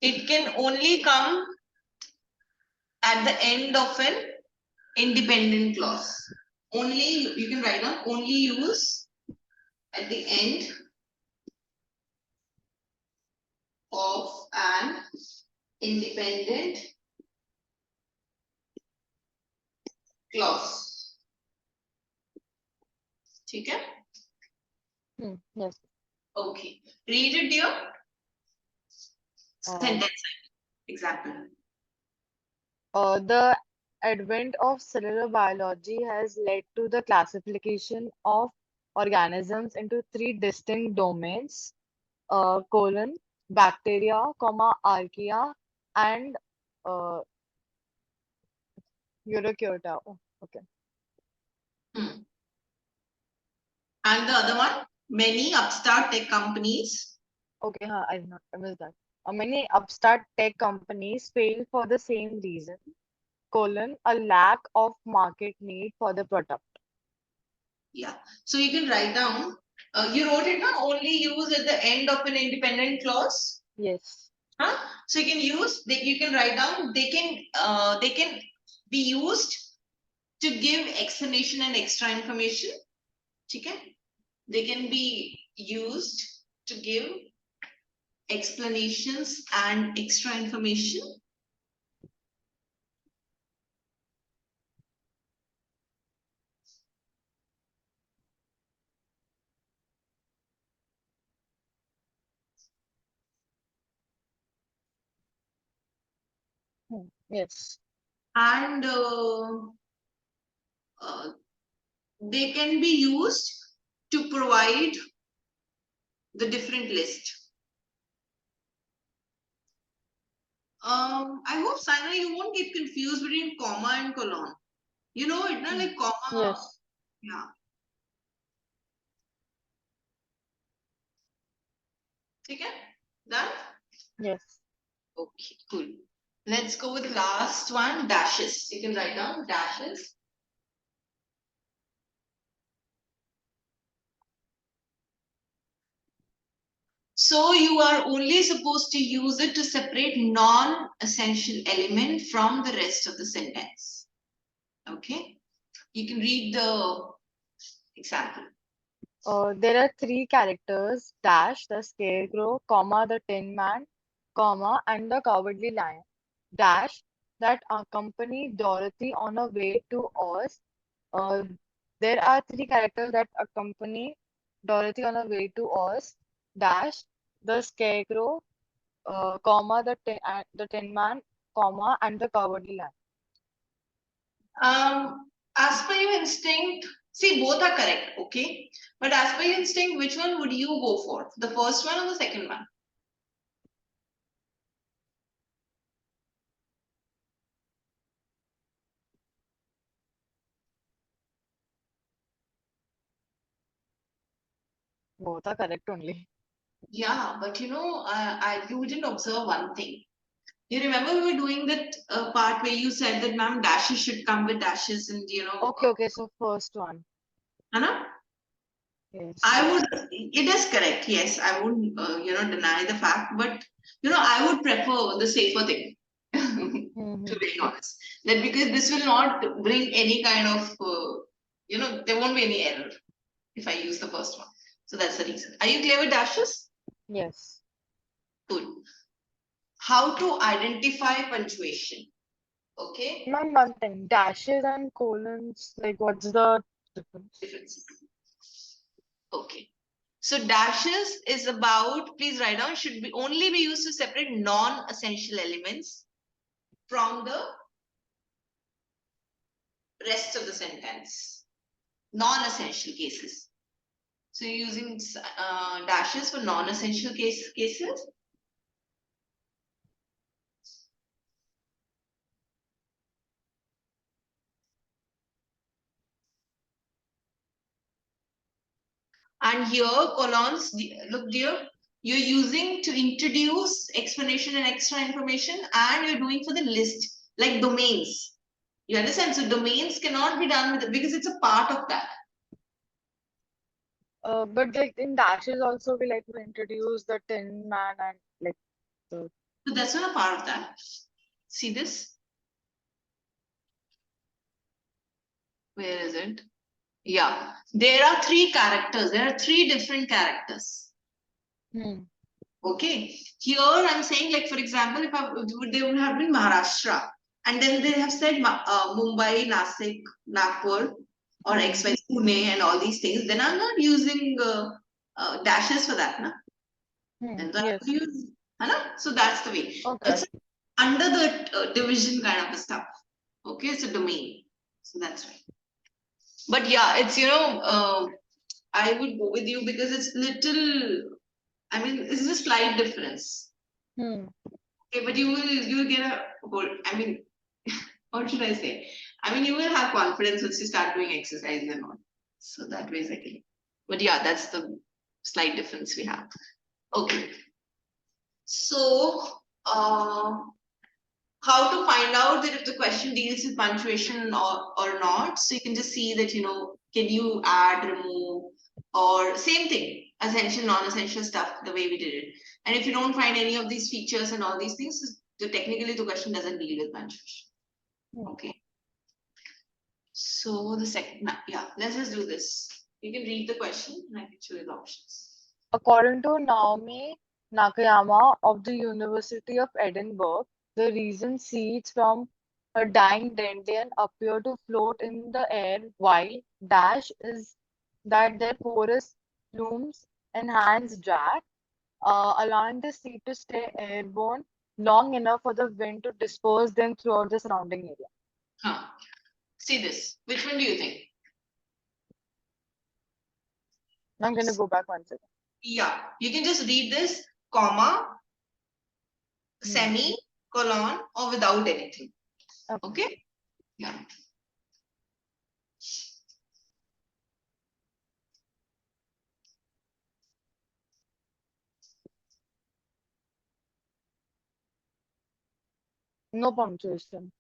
S1: It can only come at the end of an independent clause. Only, you can write down only use at the end of an independent clause. Okay?
S2: Yes.
S1: Okay. Read it, dear.
S2: Uh,
S1: Sentence example.
S2: the advent of cellular biology has led to the classification of organisms into three distinct domains, colon, bacteria, archaea, and uh, eukaryote. Oh, okay.
S1: And the other one, many upstart tech companies.
S2: Okay, I missed that. Many upstart tech companies fail for the same reason, colon, a lack of market need for the product.
S1: Yeah. So you can write down. You wrote it down. Only use at the end of an independent clause.
S2: Yes.
S1: Huh? So you can use. You can write down. They can be used to give explanation and extra information. Okay. They can be used to give explanations and extra information.
S2: Yes.
S1: And they can be used to provide the different list. I hope, Sana, you won't get confused between comma and colon. You know it, not like comma.
S2: Yes.
S1: Yeah. Okay, done?
S2: Yes.
S1: Okay, cool. Let's go with the last one, dashes. You can write down dashes. So you are only supposed to use it to separate non-essential element from the rest of the sentence. Okay, you can read the example.
S2: There are three characters, dash, the scarecrow, comma, the tin man, comma, and the cowardly lion, dash, that accompany Dorothy on her way to Oz. Uh, there are three characters that accompany Dorothy on her way to Oz, dash, the scarecrow, comma, the tin man, comma, and the cowardly lion.
S1: As per your instinct, see, both are correct, okay? But as per your instinct, which one would you go for? The first one or the second one?
S2: Both are correct only.
S1: Yeah, but you didn't observe one thing. You remember we were doing that part where you said that, ma'am, dashes should come with dashes and,
S2: Okay, so first one.
S1: Anna?
S2: Yes.
S1: I would, it is correct, yes. I wouldn't, deny the fact, but, I would prefer the safer thing, to be honest. That because this will not bring any kind of, there won't be any error if I use the first one. So that's the reason. Are you clear with dashes?
S2: Yes.
S1: Good. How to identify punctuation? Okay.
S2: Ma'am, one thing, dashes and colons, like what's the difference?
S1: Difference. Okay. So dashes is about, please write down, should be only be used to separate non-essential elements from the rest of the sentence. Non-essential cases. So you're using dashes for non-essential cases. And here colons, look dear, you're using to introduce explanation and extra information, and you're doing for the list, like domains. You understand? So domains cannot be done with because it's a part of that.
S2: But like in dashes also we like to introduce the Tin Man and like the
S1: So that's not a part of that. See this? Where is it? Yeah, there are three characters. There are three different characters. Okay, here I'm saying, like, for example, if they would have been Maharashtra, and then they have said Mumbai, Nasik, Nagpur, or XY, Pune, and all these things, then I'm not using dashes for that, na? Then I have
S2: Yes.
S1: to use, है So that's the way.
S2: Okay.
S1: It's under the division kind of a stuff. Okay, it's a domain. So that's right. But yeah, it's, I would go with you because it's little, I mean, it's a slight difference. Okay, but you will get a whole, I mean, what should I say? I mean, you will have confidence once you start doing exercise and all. So that basically. But yeah, that's the slight difference we have. Okay. So how to find out that if the question deals with punctuation or not. So you can just see that, can you add, remove, or same thing, essential, non-essential stuff, the way we did it. And if you don't find any of these features and all these things, technically the question doesn't deal with punctuation. Okay. So the second, yeah, let's just do this. You can read the question and I can show you the options.
S2: According to Naomi Nakayama of the University of Edinburgh, the reason seeds from a dying dandelion appear to float in the air while dash is that their porous plumes enhance drag, allowing the seed to stay airborne long enough for the wind to disperse them throughout the surrounding area.
S1: Huh. See this. Which one do you think?
S2: I'm going to go back one second.
S1: Yeah, you can just read this, comma, semi, colon, or without anything. Okay? Yeah.
S2: No punctuation.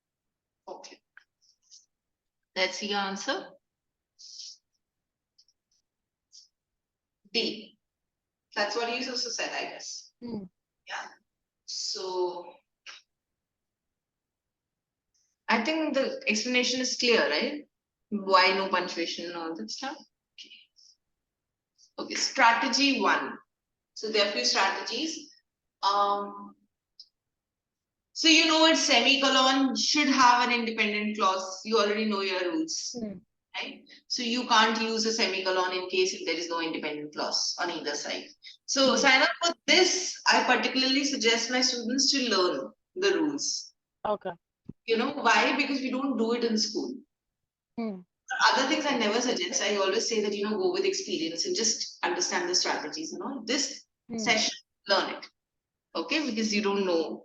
S1: Okay. Let's see your answer. D. That's what you also said, I guess. Yeah. So I think the explanation is clear, right? Why no punctuation and all that stuff. Okay. Okay, strategy 1. So there are a few strategies. So you know what, semicolon should have an independent clause. You already know your rules, right? So you can't use a semicolon in case if there is no independent clause on either side. So sign up for this. I particularly suggest my students to learn the rules.
S2: Okay.
S1: You know why? Because we don't do it in school. Other things I never suggest. I always say that, go with experience and just understand the strategies and all. This session, learn it. Okay, because you don't know.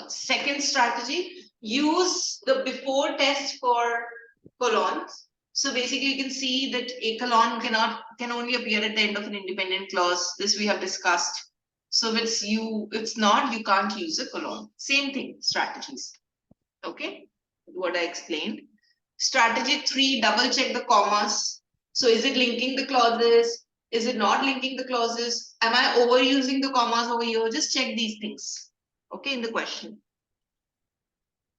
S1: Second strategy, use the before test for colons. So basically you can see that a colon can only appear at the end of an independent clause. This we have discussed. So if it's not, you can't use a colon. Same thing, strategies. Okay, what I explained. Strategy 3, double check the commas. So is it linking the clauses? Is it not linking the clauses? Am I overusing the commas over here? Just check these things. Okay, in the question.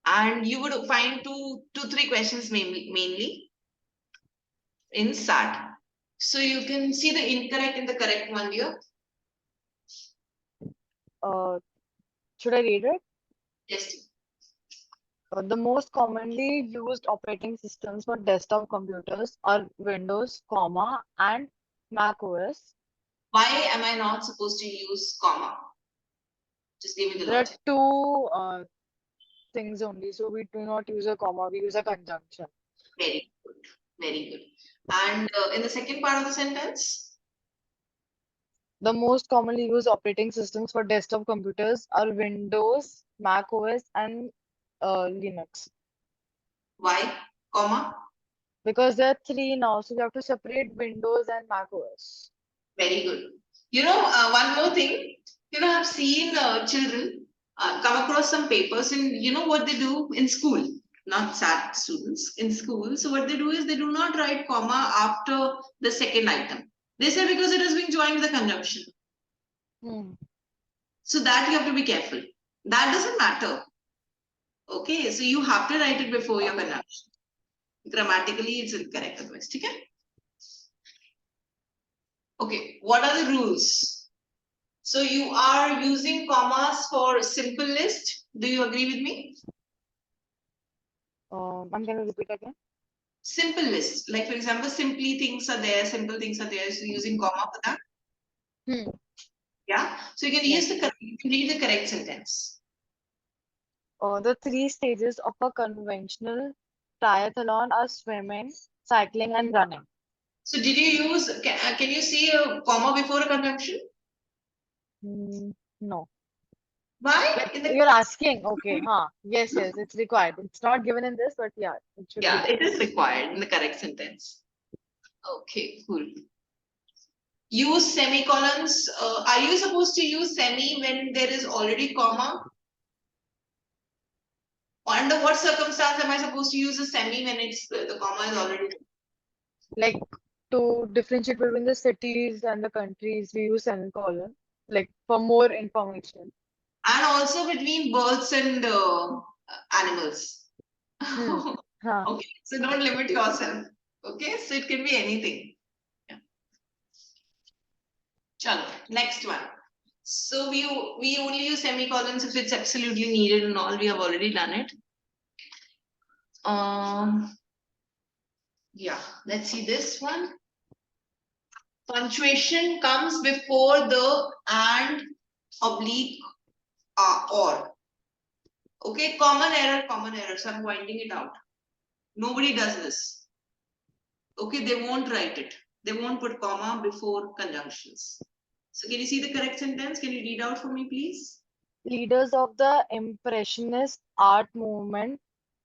S1: And you would find two, three questions mainly in SAT. So you can see the incorrect and the correct one here.
S2: Should I read it?
S1: Yes.
S2: The most commonly used operating systems for desktop computers are Windows, and Mac OS.
S1: Why am I not supposed to use comma? Just give me the
S2: There are
S1: logic.
S2: two things only, so we do not use a comma, we use a conjunction.
S1: Very good. Very good. And in the second part of the sentence?
S2: The most commonly used operating systems for desktop computers are Windows, Mac OS, and Linux.
S1: Why? Comma?
S2: Because there are three now, so we have to separate Windows and Mac OS.
S1: Very good. One more thing. I've seen children come across some papers, and you know what they do in school? Not sad students in school. So what they do is they do not write comma after the second item. They say because it has been joined with the conjunction.
S2: Hmm.
S1: So that you have to be careful. That doesn't matter. Okay, so you have to write it before your conjunction. Grammatically, it's incorrect otherwise. Okay? Okay, what are the rules? So you are using commas for simple list. Do you agree with me?
S2: I'm gonna repeat again.
S1: Simple list. Like for example, simply things are there, simple things are there. So using comma for that.
S2: Hmm.
S1: Yeah. So you can
S2: Yes.
S1: you can read the correct sentence.
S2: The three stages of a conventional triathlon are swimming, cycling, and running.
S1: So did you use, can you see a comma before a conjunction?
S2: No.
S1: Why?
S2: Like
S1: In the
S2: you're asking, okay, huh? Yes, yes, it's required. It's not given in this, but yeah, it should be
S1: Yeah,
S2: there.
S1: it is required in the correct sentence. Okay, cool. Use semicolons. Are you supposed to use semi when there is already comma? Under what circumstance am I supposed to use a semi when it's the comma is already there?
S2: Like to differentiate between the cities and the countries, we use semicolon, like for more information.
S1: And also between birds and animals.
S2: Hmm. Huh.
S1: Okay, so don't limit yourself. Okay, so it can be anything. Yeah. Chalo, next one. So we only use semicolons if it's absolutely needed and all. We have already done it. Yeah, let's see this one. Punctuation comes before the and oblique or. Okay, common error, common error. So I'm pointing it out. Nobody does this. Okay, they won't write it. They won't put comma before conjunctions. So can you see the correct sentence? Can you read out for me, please?
S2: Leaders of the Impressionist art movement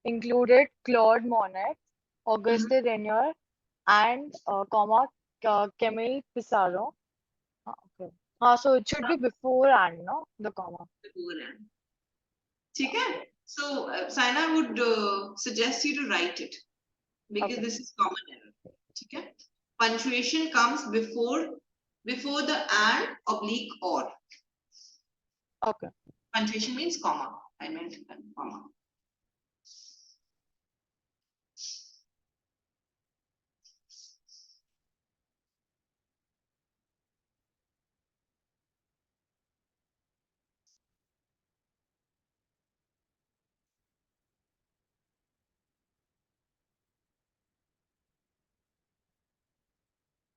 S2: included Claude Monet, Auguste Renoir, and Camille Pissarro. Okay. So it should be before and, no? The comma.
S1: Okay. So Saina would suggest you to write it because
S2: Okay.
S1: this is common error. Okay. Punctuation comes before the and oblique or.
S2: Okay.
S1: Punctuation means comma. I meant comma.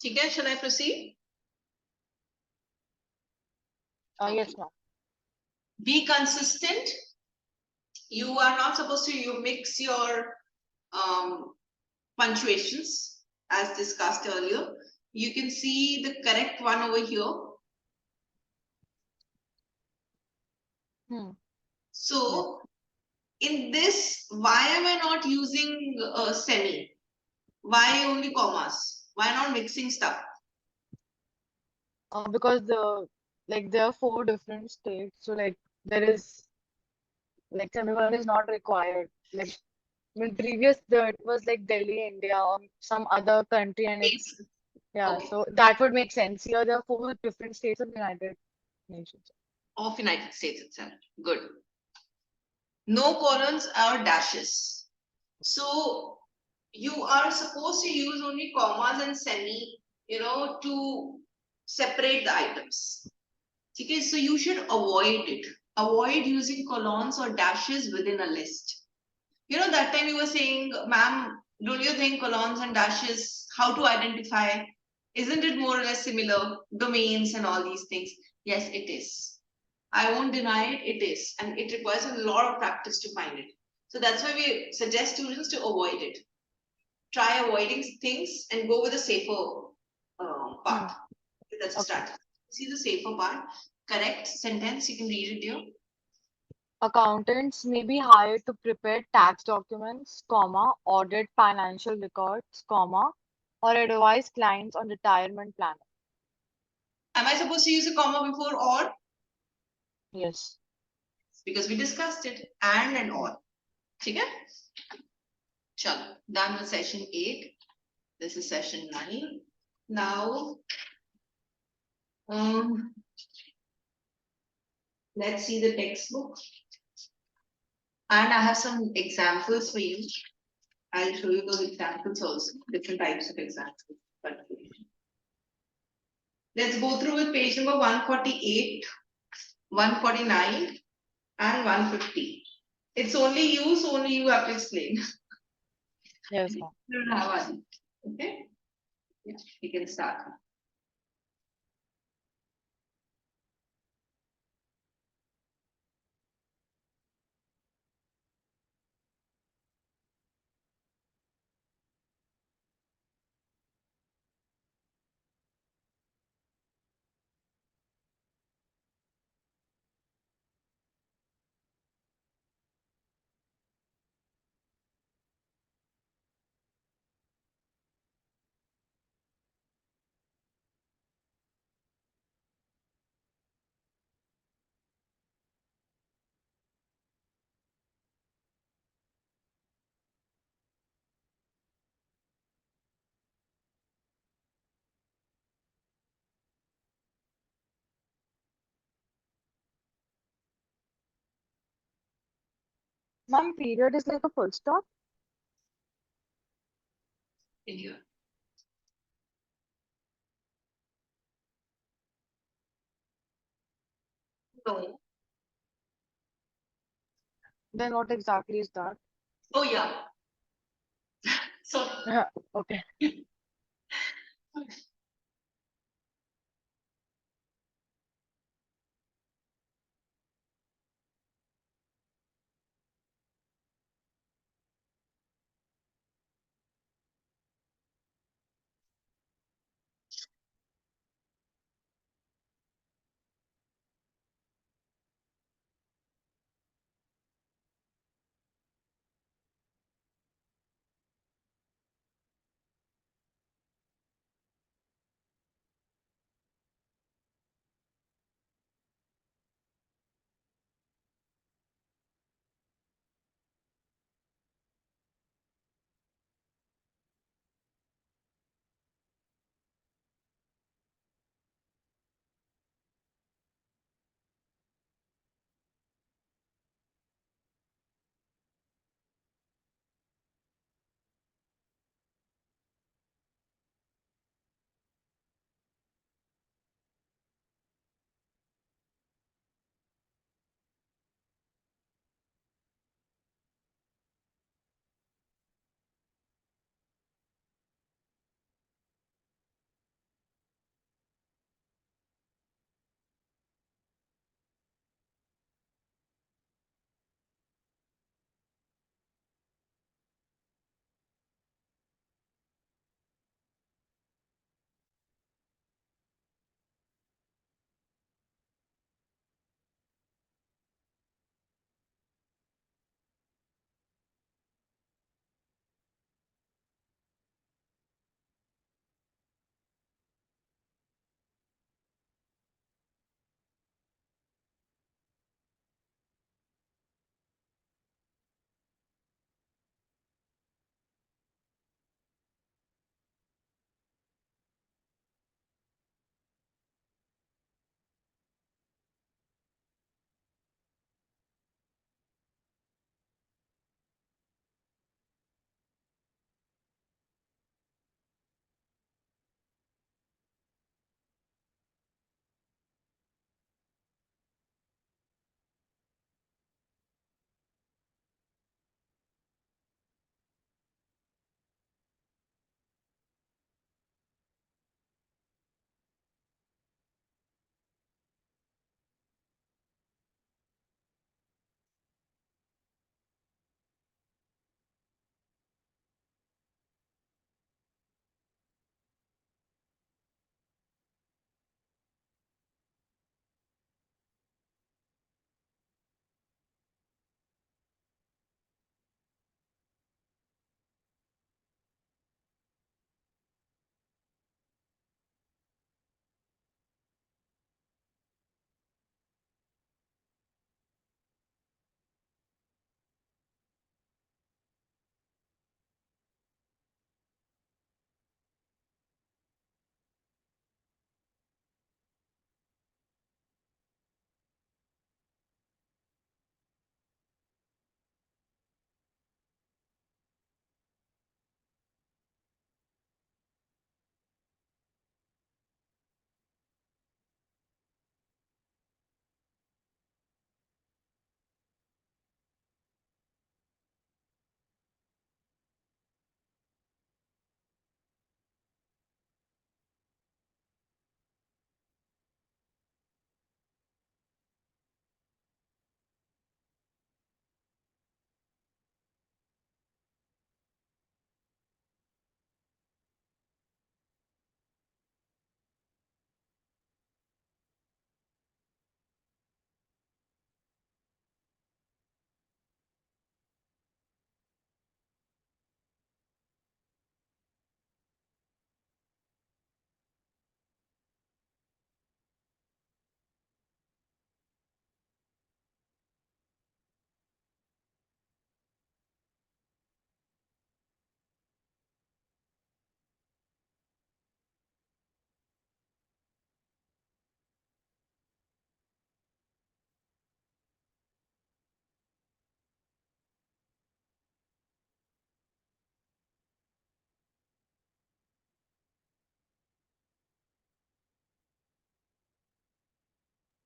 S1: Okay, shall I proceed?
S2: Yes, ma'am.
S1: Be consistent. You are not supposed to you mix your punctuations as discussed earlier. You can see the correct one over here.
S2: Hmm.
S1: So in this, why am I not using semi? Why only commas? Why not mixing stuff?
S2: Because there are four different states, so like there is like semicolon is not required. Like when it was like Delhi, India, or some other country, and it's yeah.
S1: Okay,
S2: So that would make sense. Here there are four different states of the United Nations.
S1: of United States itself. Good. No colons or dashes. So you are supposed to use only commas and semi, to separate the items. Okay, so you should avoid it. Avoid using colons or dashes within a list. That time you were saying, ma'am, don't you think colons and dashes, how to identify? Isn't it more or less similar? Domains and all these things. Yes, it is. I won't deny it, it is. And it requires a lot of practice to find it. So that's why we suggest students to avoid it. Try avoiding things and go with a safer
S2: Hmm.
S1: part. That's a
S2: Okay.
S1: strategy. See the safer part. Correct sentence, you can read it here.
S2: Accountants may be hired to prepare tax documents, comma, audit financial records, comma, or advise clients on retirement planning.
S1: Am I supposed to use a comma before or?
S2: Yes.
S1: Because we discussed it, and or. Okay? Chalo, done with session 8. This is session 9. Now, let's see the textbook. And I have some examples for you. I'll show you those examples also, different types of examples. Let's go through with page number 148, 149, and 150. It's only you, so only you have to explain.
S2: Yes, ma'am.
S1: You don't have one. Okay? Yeah, we can start.
S2: Ma'am, period is like a full stop.
S1: In here. No.
S2: Then what exactly is that?
S1: Oh yeah. So
S2: Okay.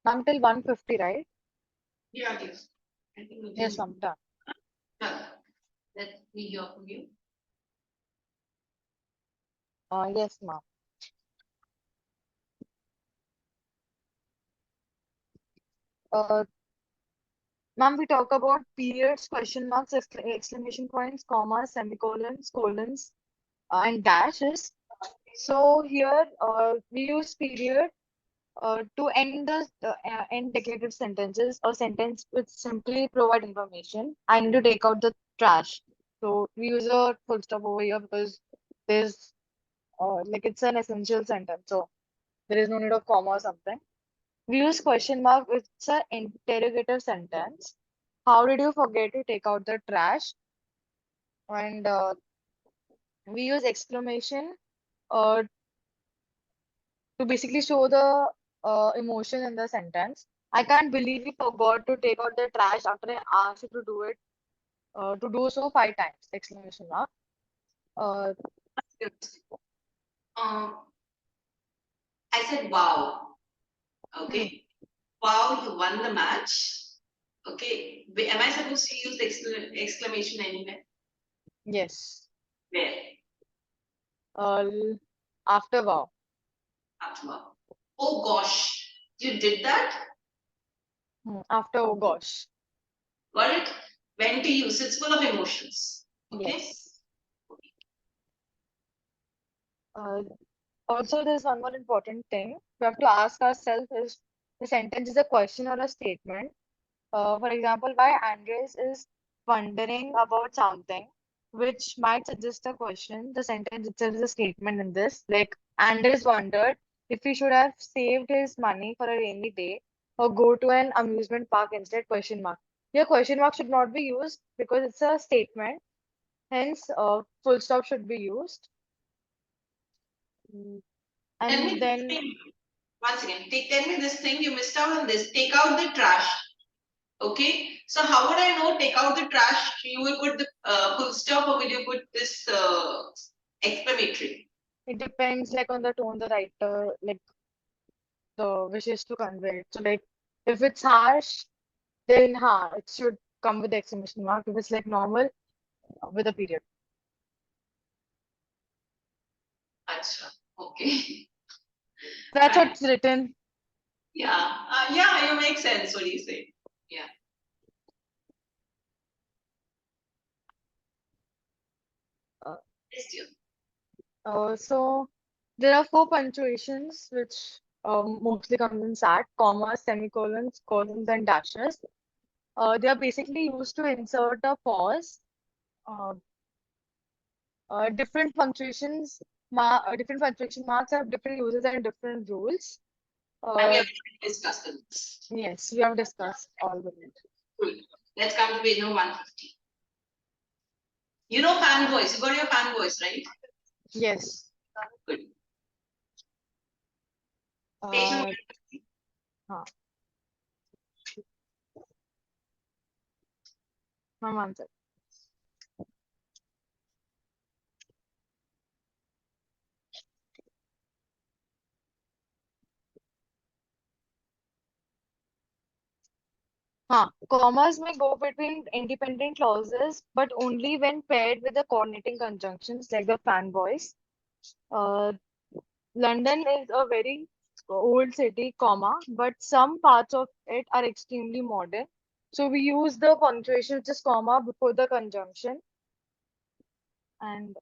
S2: Ma'am, till 150, right?
S1: Yeah, yes. I think we
S2: Yes,
S1: can.
S2: ma'am, done.
S1: Yeah. Let me hear from you.
S2: Yes, ma'am. Uh, Ma'am, we talk about periods, question marks, exclamation points, commas, semicolons, colons, and dashes. So here we use period to end the end declarative sentences or sentence which simply provide information. I need to take out the trash. So we use a full stop over here because there's like it's an essential sentence. So there is no need of comma or something. We use question mark, it's an interrogative sentence. How did you forget to take out the trash? And we use exclamation uh, to basically show the emotion in the sentence. I can't believe you forgot to take out the trash after I asked you to do it, to do so 5 times! Exclamation mark. Uh,
S1: Good. I said, wow. Okay. Wow, you won the match. Okay. Am I supposed to use the exclamation anywhere?
S2: yes.
S1: Where?
S2: Uh, After wow.
S1: After wow. Oh gosh, you did that?
S2: After oh gosh.
S1: Got it? When to use? It's full of emotions. Okay.
S2: Yes. Uh, Also, there's one more important thing we have to ask ourselves is the sentence is a question or a statement. For example, why Andres is wondering about something which might suggest a question. The sentence itself is a statement in this. Like Andres wondered if he should have saved his money for a rainy day or go to an amusement park instead, question mark. Here question mark should not be used because it's a statement. Hence, full stop should be used. Mm,
S1: Tell
S2: And
S1: me this
S2: then
S1: thing. Once again, tell me this thing. You missed out on this. Take out the trash. Okay. So how would I know take out the trash? You will put the full stop or will you put this exclamatory?
S2: it depends like on the tone the writer like the wishes to convey it. So like if it's harsh, then it should come with the exclamation mark. If it's like normal, with a period.
S1: Achha. Okay.
S2: That's
S1: Fine.
S2: what's written.
S1: Yeah. Yeah, you make sense what you say. Yeah.
S2: Uh,
S1: Yes, dear.
S2: so there are 4 punctuations which mostly comes in SAT, commas, semicolons, colons, and dashes. They are basically used to insert a pause. Uh, different punctuation marks have different uses and different rules.
S1: And we
S2: Uh,
S1: have discussed this.
S2: yes, we have discussed all of it.
S1: Cool. Let's come to page number 150. You know fan voice. You got your fan voice, right?
S2: Yes.
S1: Good. Page number
S2: Uh, हाँ, हम answer हाँ, commas may go between independent clauses, but only when paired with the coordinating conjunctions like the fan voice. Uh, London is a very old city, comma, but some parts of it are extremely modern. So we use the punctuation, which is comma, before the conjunction, and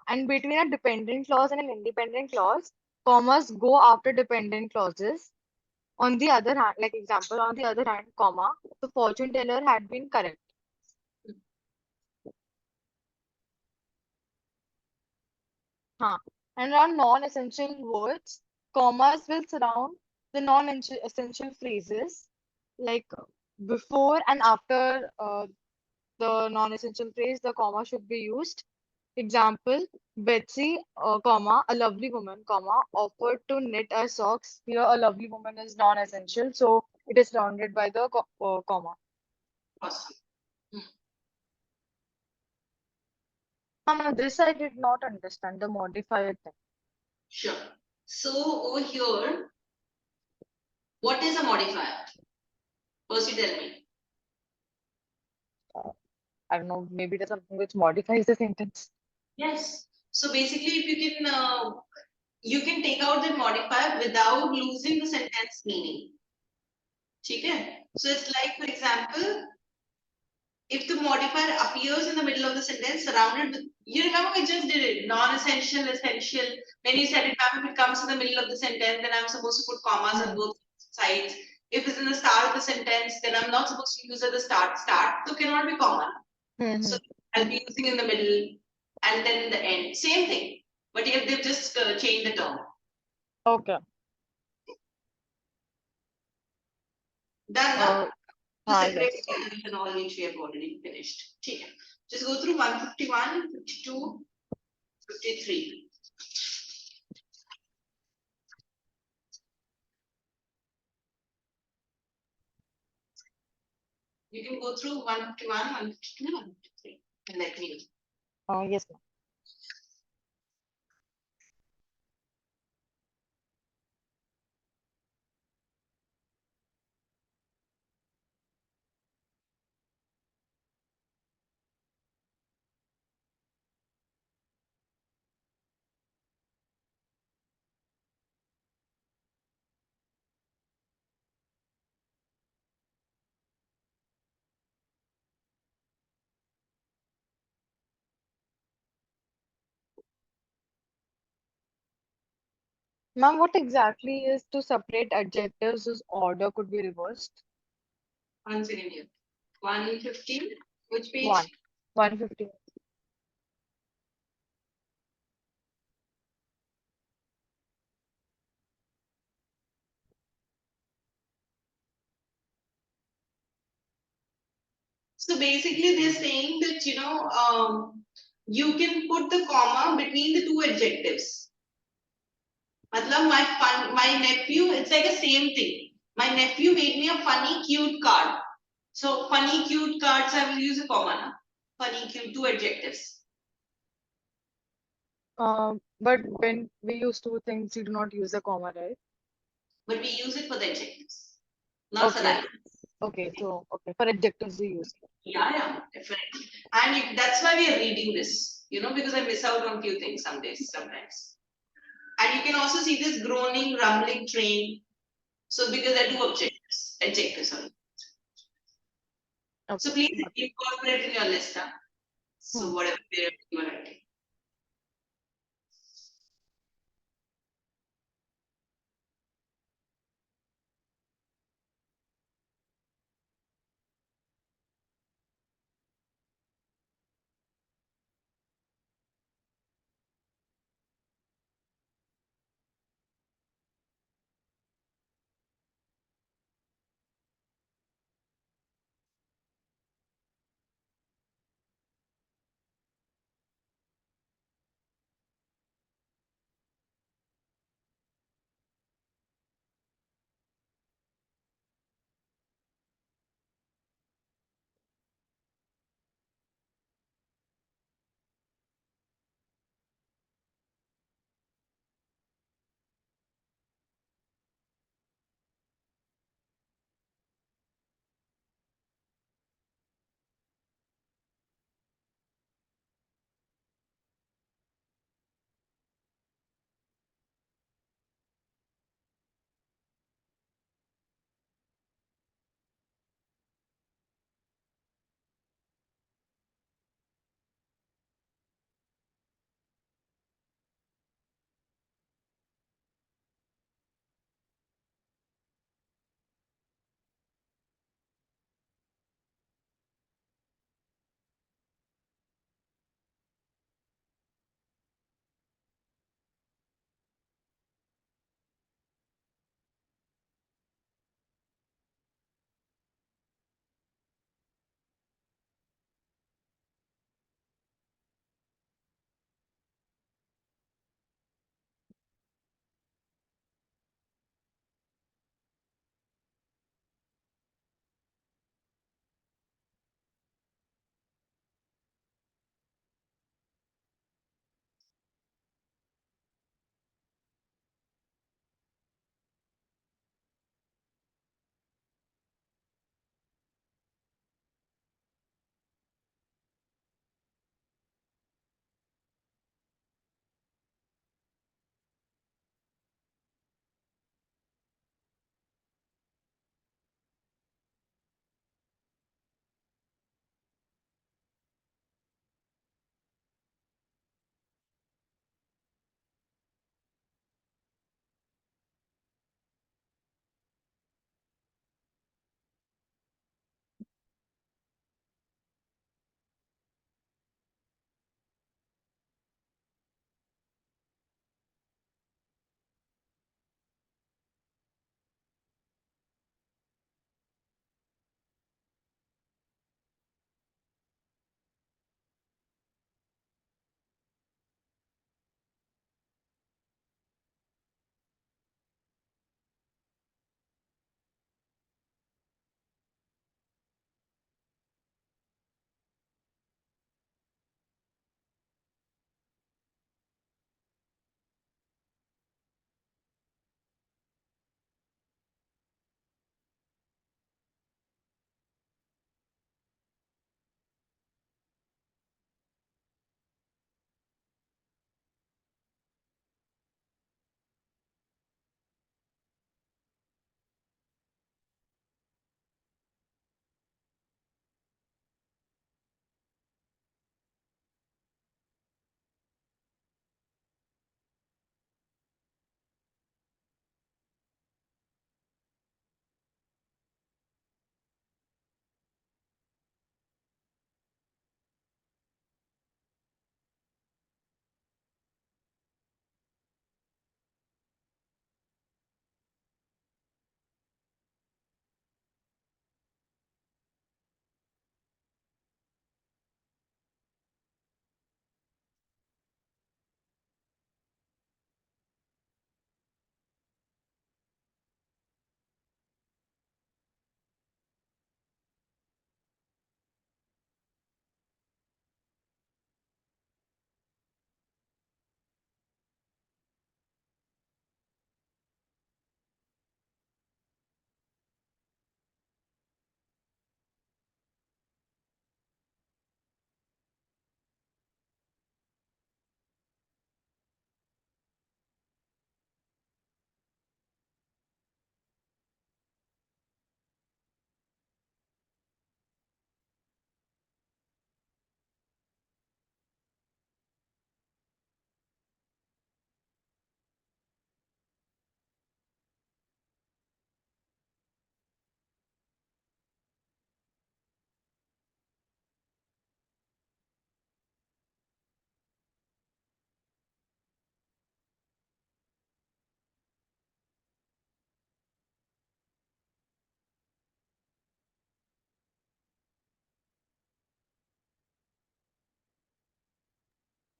S2: and between a dependent clause and an independent clause, commas go after dependent clauses. On the other hand, like example, on the other hand, comma, the fortune teller had been correct. And on non-essential words, commas will surround the non-essential phrases like before and after the non-essential phrase, the comma should be used. Example, Betsy, comma, a lovely woman, comma, offered to knit our socks. Here, a lovely woman is non-essential, so it is surrounded by the comma.
S1: awesome.
S2: This I did not understand, the modifier thing.
S1: Sure. So over here, What is a modifier? First, you tell me.
S2: Uh, I don't know, maybe it is something which modifies the sentence.
S1: Yes. So basically, if you can take out that modifier without losing the sentence meaning. Okay? So it's like, for example, if the modifier appears in the middle of the sentence surrounded with, you remember we just did it, non-essential, essential. When you said it, ma'am, if it comes in the middle of the sentence, then I'm supposed to put commas on
S2: Hmm.
S1: both sides. If it's in the start of the sentence, then I'm not supposed to use at the start. Start, so cannot be comma.
S2: Hmm.
S1: So I'll be using in the middle and then in the end. Same thing. But if they've just changed the term.
S2: Okay.
S1: Done, na?
S2: Uh,
S1: To separate
S2: yes.
S1: elements and all which we have already finished. Okay. Just go through 151, 52, 53. You can go through 151, 152, 153 and let me know.
S2: Yes, ma'am. Ma'am, what exactly is to separate adjectives whose order could be reversed?
S1: One second here. 115, which
S2: One.
S1: page?
S2: 150.
S1: So basically, they're saying that you can put the comma between the two adjectives. Matlab, my nephew, it's like a same thing. My nephew made me a funny, cute card. So funny, cute cards, I will use a comma. Na? Funny, cute, two adjectives.
S2: But when we use two things, we do not use a comma, right?
S1: But we use it for the adjectives, not for
S2: Okay.
S1: that.
S2: Okay. So, okay. For adjectives, we use it.
S1: Yeah, definitely. And that's why we are reading this, because I miss out on few things some days, sometimes. And you can also see this groaning, rumbling train. So because I do adjectives, sorry. So
S2: Okay.
S1: please
S2: Got it.
S1: incorporate in your list. Huh?
S2: Hmm.
S1: So whatever period you are writing.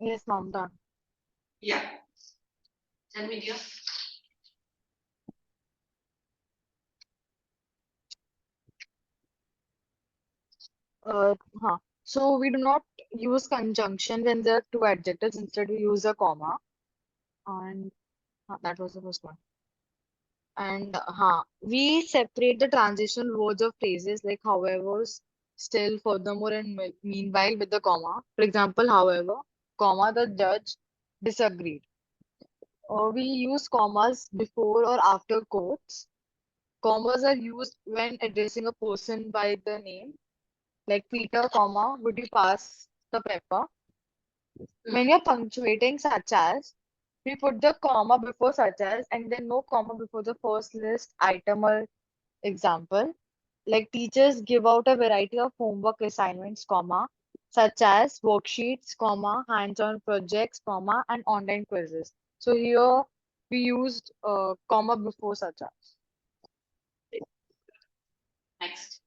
S2: Yes, ma'am, done.
S1: Yeah. Tell me, dear.
S2: Huh. So we do not use conjunction when there are two adjectives. Instead, we use a comma. And that was the first one. And we separate the transitional words of phrases like however, still, furthermore, and meanwhile with the comma. For example, however, comma, the judge disagreed. We use commas before or after quotes. Commas are used when addressing a person by the name, like Peter, comma, would you pass the pepper? When you're punctuating such as, we put the comma before such as and then no comma before the first list item or example. Like teachers give out a variety of homework assignments, comma, such as worksheets, comma, hands-on projects, comma, and online quizzes. So here we used comma before such as.
S1: Next.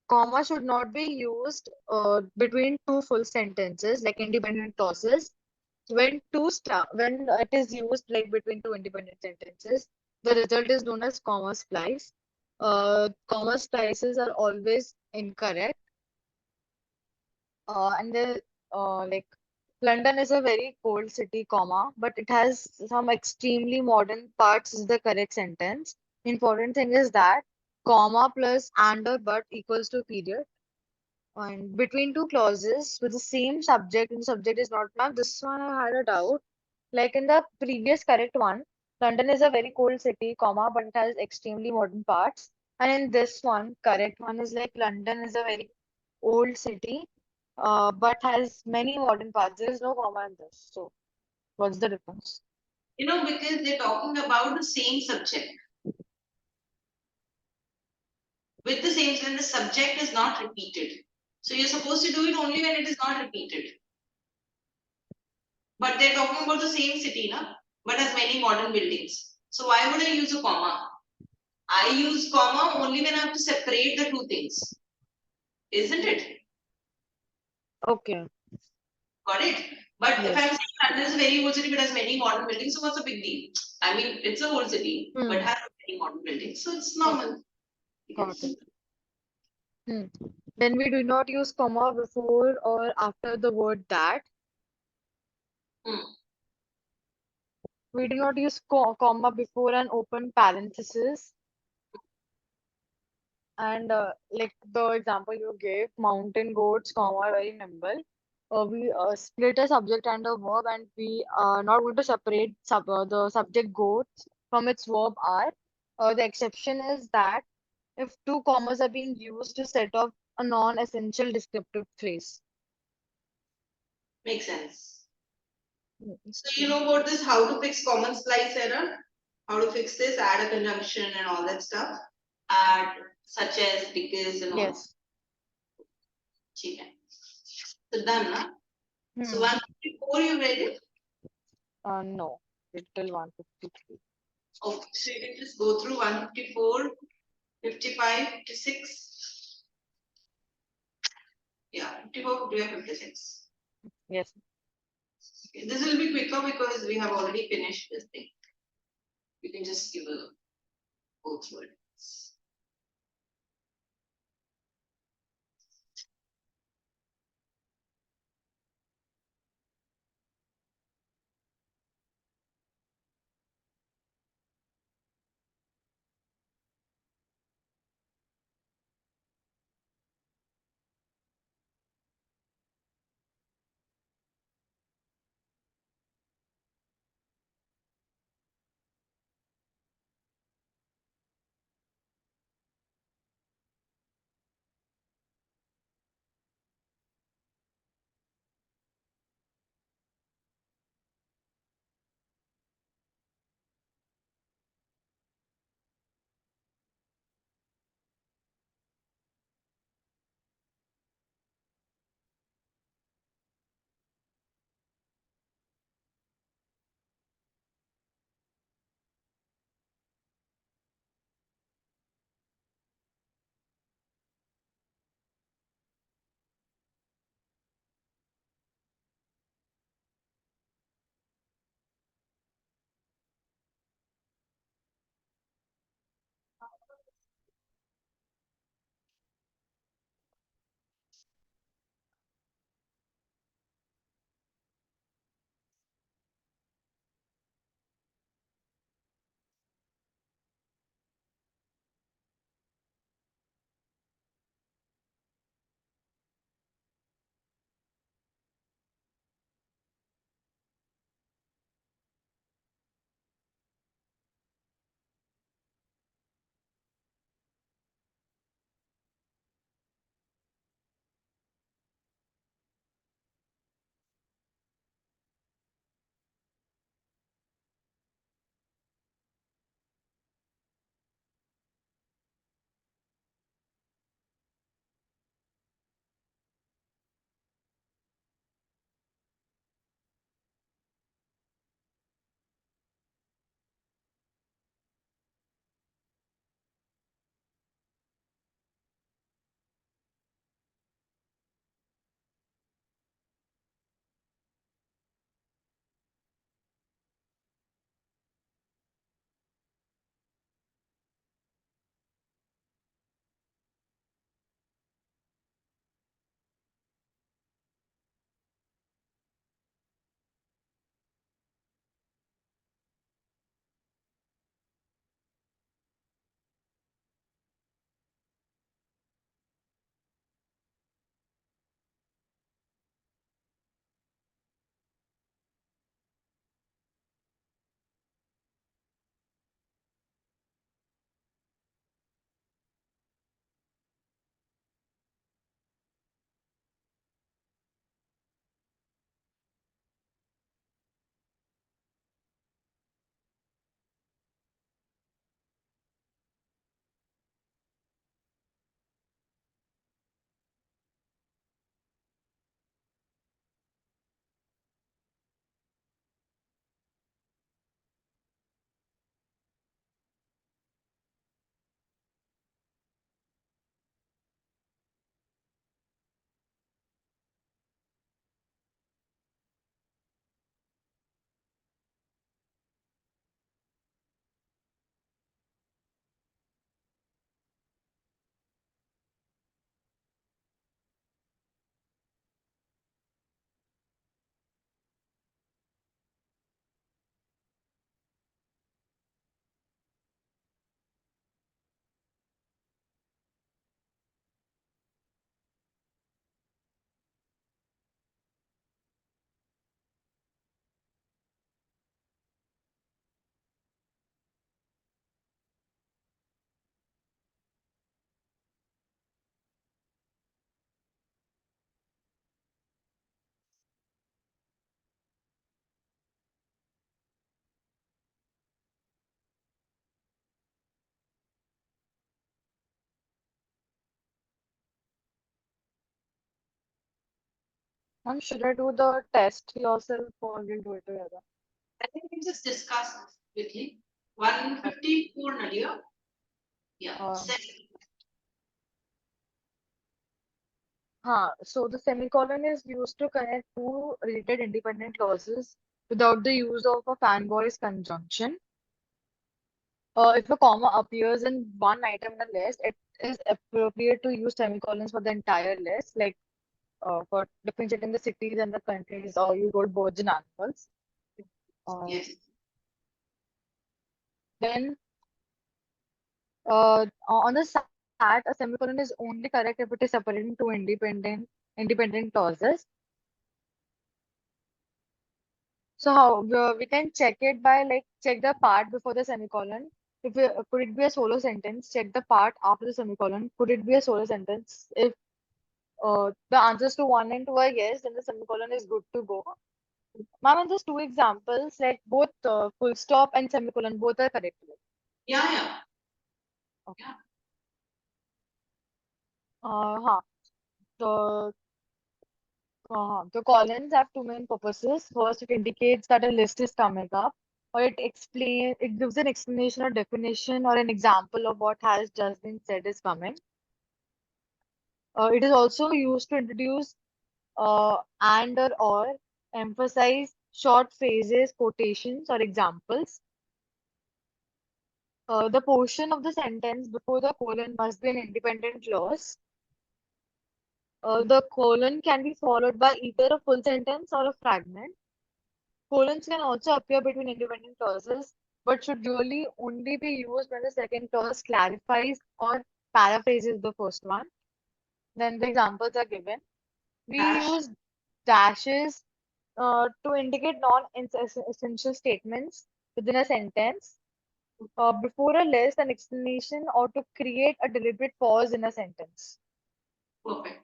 S2: Comma should not be used between two full sentences, like independent clauses. When it is used like between two independent sentences, the result is known as comma splice. Comma splices are always incorrect. And the like London is a very cold city, comma, but it has some extremely modern parts is the correct sentence. Important thing is that comma plus and or but equals to period. And between two clauses with the same subject and the subject is not marked. This one I had a doubt. Like in the previous correct one, London is a very cold city, comma, but it has extremely modern parts. And in this one, correct one is like London is a very old city, but has many modern parts. There is no comma in this. So what's the difference?
S1: Because they're talking about the same subject. With the same, then the subject is not repeated. So you're supposed to do it only when it is not repeated. But they're talking about the same city, na? But has many modern buildings. So why would I use a comma? I use comma only when I have to separate the two things. Isn't it?
S2: Okay.
S1: Got it? But if I'm
S2: Yes.
S1: saying London is a very old city but has many modern buildings, so what's the big deal? I mean, it's a old city but
S2: Hmm.
S1: has many modern buildings, so it's
S2: Got,
S1: normal.
S2: got it. Hmm. Then we do not use comma before or after the word that.
S1: Hmm.
S2: We do not use comma before an open parenthesis. And like the example you gave, mountain goats, comma, are very nimble. We split a subject and a verb, and we are not going to separate the subject goats from its verb are. The exception is that if two commas are being used to set off a non-essential descriptive phrase.
S1: Makes sense.
S2: Mm.
S1: So you know about this, how to fix common splice error? How to fix this, add a conjunction and all that stuff. Add such as, because and all.
S2: Yes.
S1: ठीक है. So done, na? So
S2: Hmm.
S1: 154 you read it?
S2: No. Till 153.
S1: Okay, so you can just go through 154, 55, 56. Yeah, 54, 55, 56.
S2: Yes.
S1: Okay, this will be quicker because we have already finished this thing. You can just give a go through it.
S2: And should I do the test yourself or we'll do it together?
S1: I think we just discussed this quickly. 154, Nadia. Yeah.
S2: Uh, so the semicolon is used to connect two related independent clauses without the use of a fanboy's conjunction. If a comma appears in one item in the list, it is appropriate to use semicolons for the entire list, like for differentiating the cities and the countries, or you wrote birds and animals. Uh,
S1: Yes.
S2: then on the SAT, a semicolon is only correct if it is separated into independent clauses. So how we can check it by like check the part before the semicolon. If could it be a solo sentence? Check the part after the semicolon. Could it be a solo sentence? If the answers to one and two are yes, then the semicolon is good to go. Ma'am, and just two examples, like both full stop and semicolon, both are correct.
S1: Yeah, yeah.
S2: Okay.
S1: Yeah.
S2: Huh. The the colons have two main purposes. First, it indicates that a list is coming up, or it gives an explanation or definition or an example of what has just been said is coming. It is also used to introduce and or emphasize short phrases, quotations, or examples. The portion of the sentence before the colon must be an independent clause. The colon can be followed by either a full sentence or a fragment. Colons can also appear between independent clauses, but should really only be used when the second clause clarifies or paraphrases the first one. Then the examples are given. We
S1: Dash.
S2: use dashes to indicate non-essential statements within a sentence, before a list, an explanation, or to create a deliberate pause in a sentence.
S1: Perfect.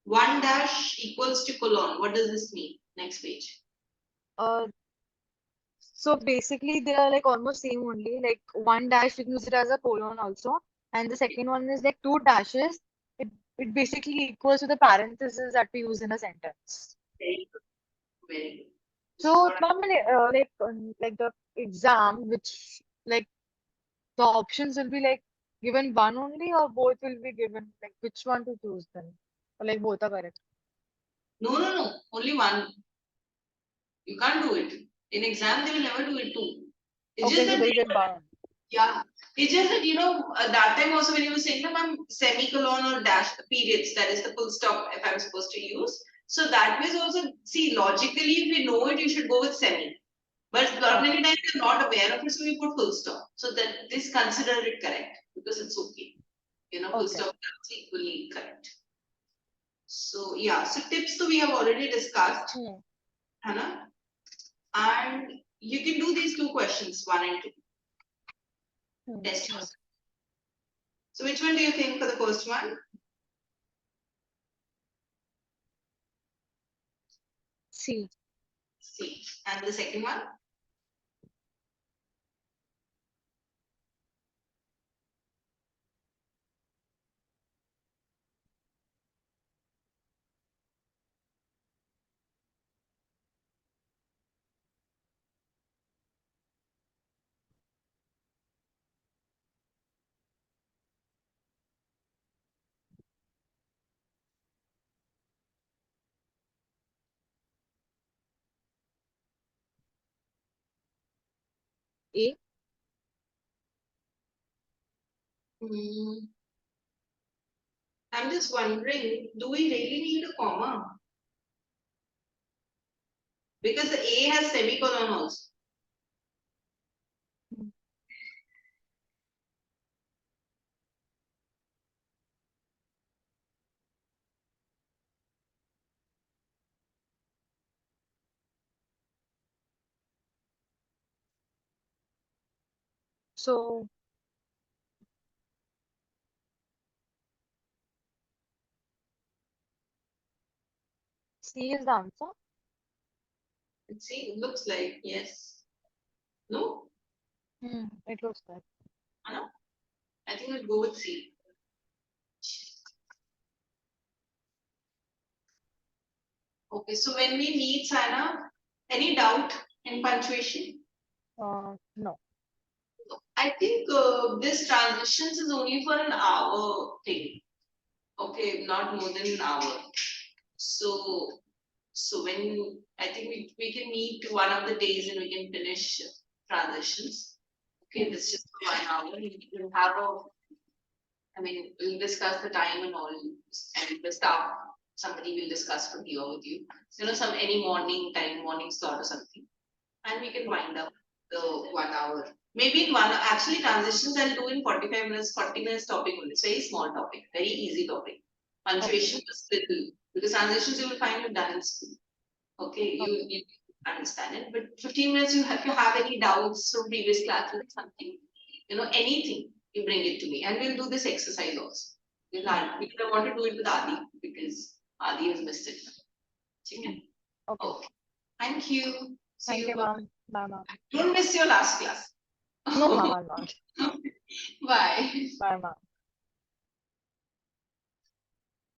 S1: One dash equals to colon. What does this mean? Next page.
S2: Uh, so basically, they are like almost same only. Like one dash, you can use it as a colon also, and the second one is like two dashes. It it basically equals to the parentheses that we use in a sentence.
S1: Very good. Very good.
S2: So,
S1: All right.
S2: ma'am, like the exam, which like the options will be like given one only, or both will be given. Like which one to choose then, or like both are correct.
S1: No, no, no. Only one. You can't do it. In exam, they will never do it too. It's just
S2: Okay, so
S1: that
S2: they get one.
S1: yeah. It's just that, that time also when you were saying that I'm semicolon or dash periods, that is the full stop if I'm supposed to use. So that means also, see, logically, if you know it, you should go with semi. But a lot many times you're not aware of it, so you put full stop. So that this consider it correct because it's okay. Full
S2: Okay.
S1: stop is equally correct. So yeah, so tips we have already discussed,
S2: Hmm.
S1: Hannah. And you can do these two questions, one and two.
S2: Hmm.
S1: Test yourself.
S2: Yes.
S1: So which one do you think for the first one?
S2: C.
S1: C. And the second one?
S2: A.
S1: Hmm. I'm just wondering, do we really need a comma? Because the A has semicolon also.
S2: Hmm. So C is the answer.
S1: Let's see, it looks like yes. No?
S2: Hmm. It looks like.
S1: Anna? I think we'll go with C. Okay. Okay, so when we meet, Sana, any doubt in punctuation?
S2: No.
S1: I think this transitions is only for an hour thing. Okay, not more than an hour. So, when I think we can meet one of the days and we can finish transitions. Okay, this is just for 1 hour. We'll have a, I mean, we'll discuss the time and all, and the staff, somebody will discuss from here with you. So, some any morning time, morning slot or something, and we can wind up the 1 hour. Maybe in one, actually transitions I'll do in 45 minutes, 40 minutes topic only. It's very small topic, very easy topic. Punctuation is little, because transitions you will find you've done in school. Okay, you understand it, but 15 minutes if you have any doubts from previous classes, something, anything, you bring it to me, and we'll do this exercise also. Because I want to do it with Adi, because Adi has missed it. Okay.
S2: Okay.
S1: Thank you. See
S2: Thank
S1: you.
S2: you, ma'am. Bye, ma'am.
S1: Don't miss your last class.
S2: No, ma'am, I'm not.
S1: Bye.
S2: Bye, ma'am.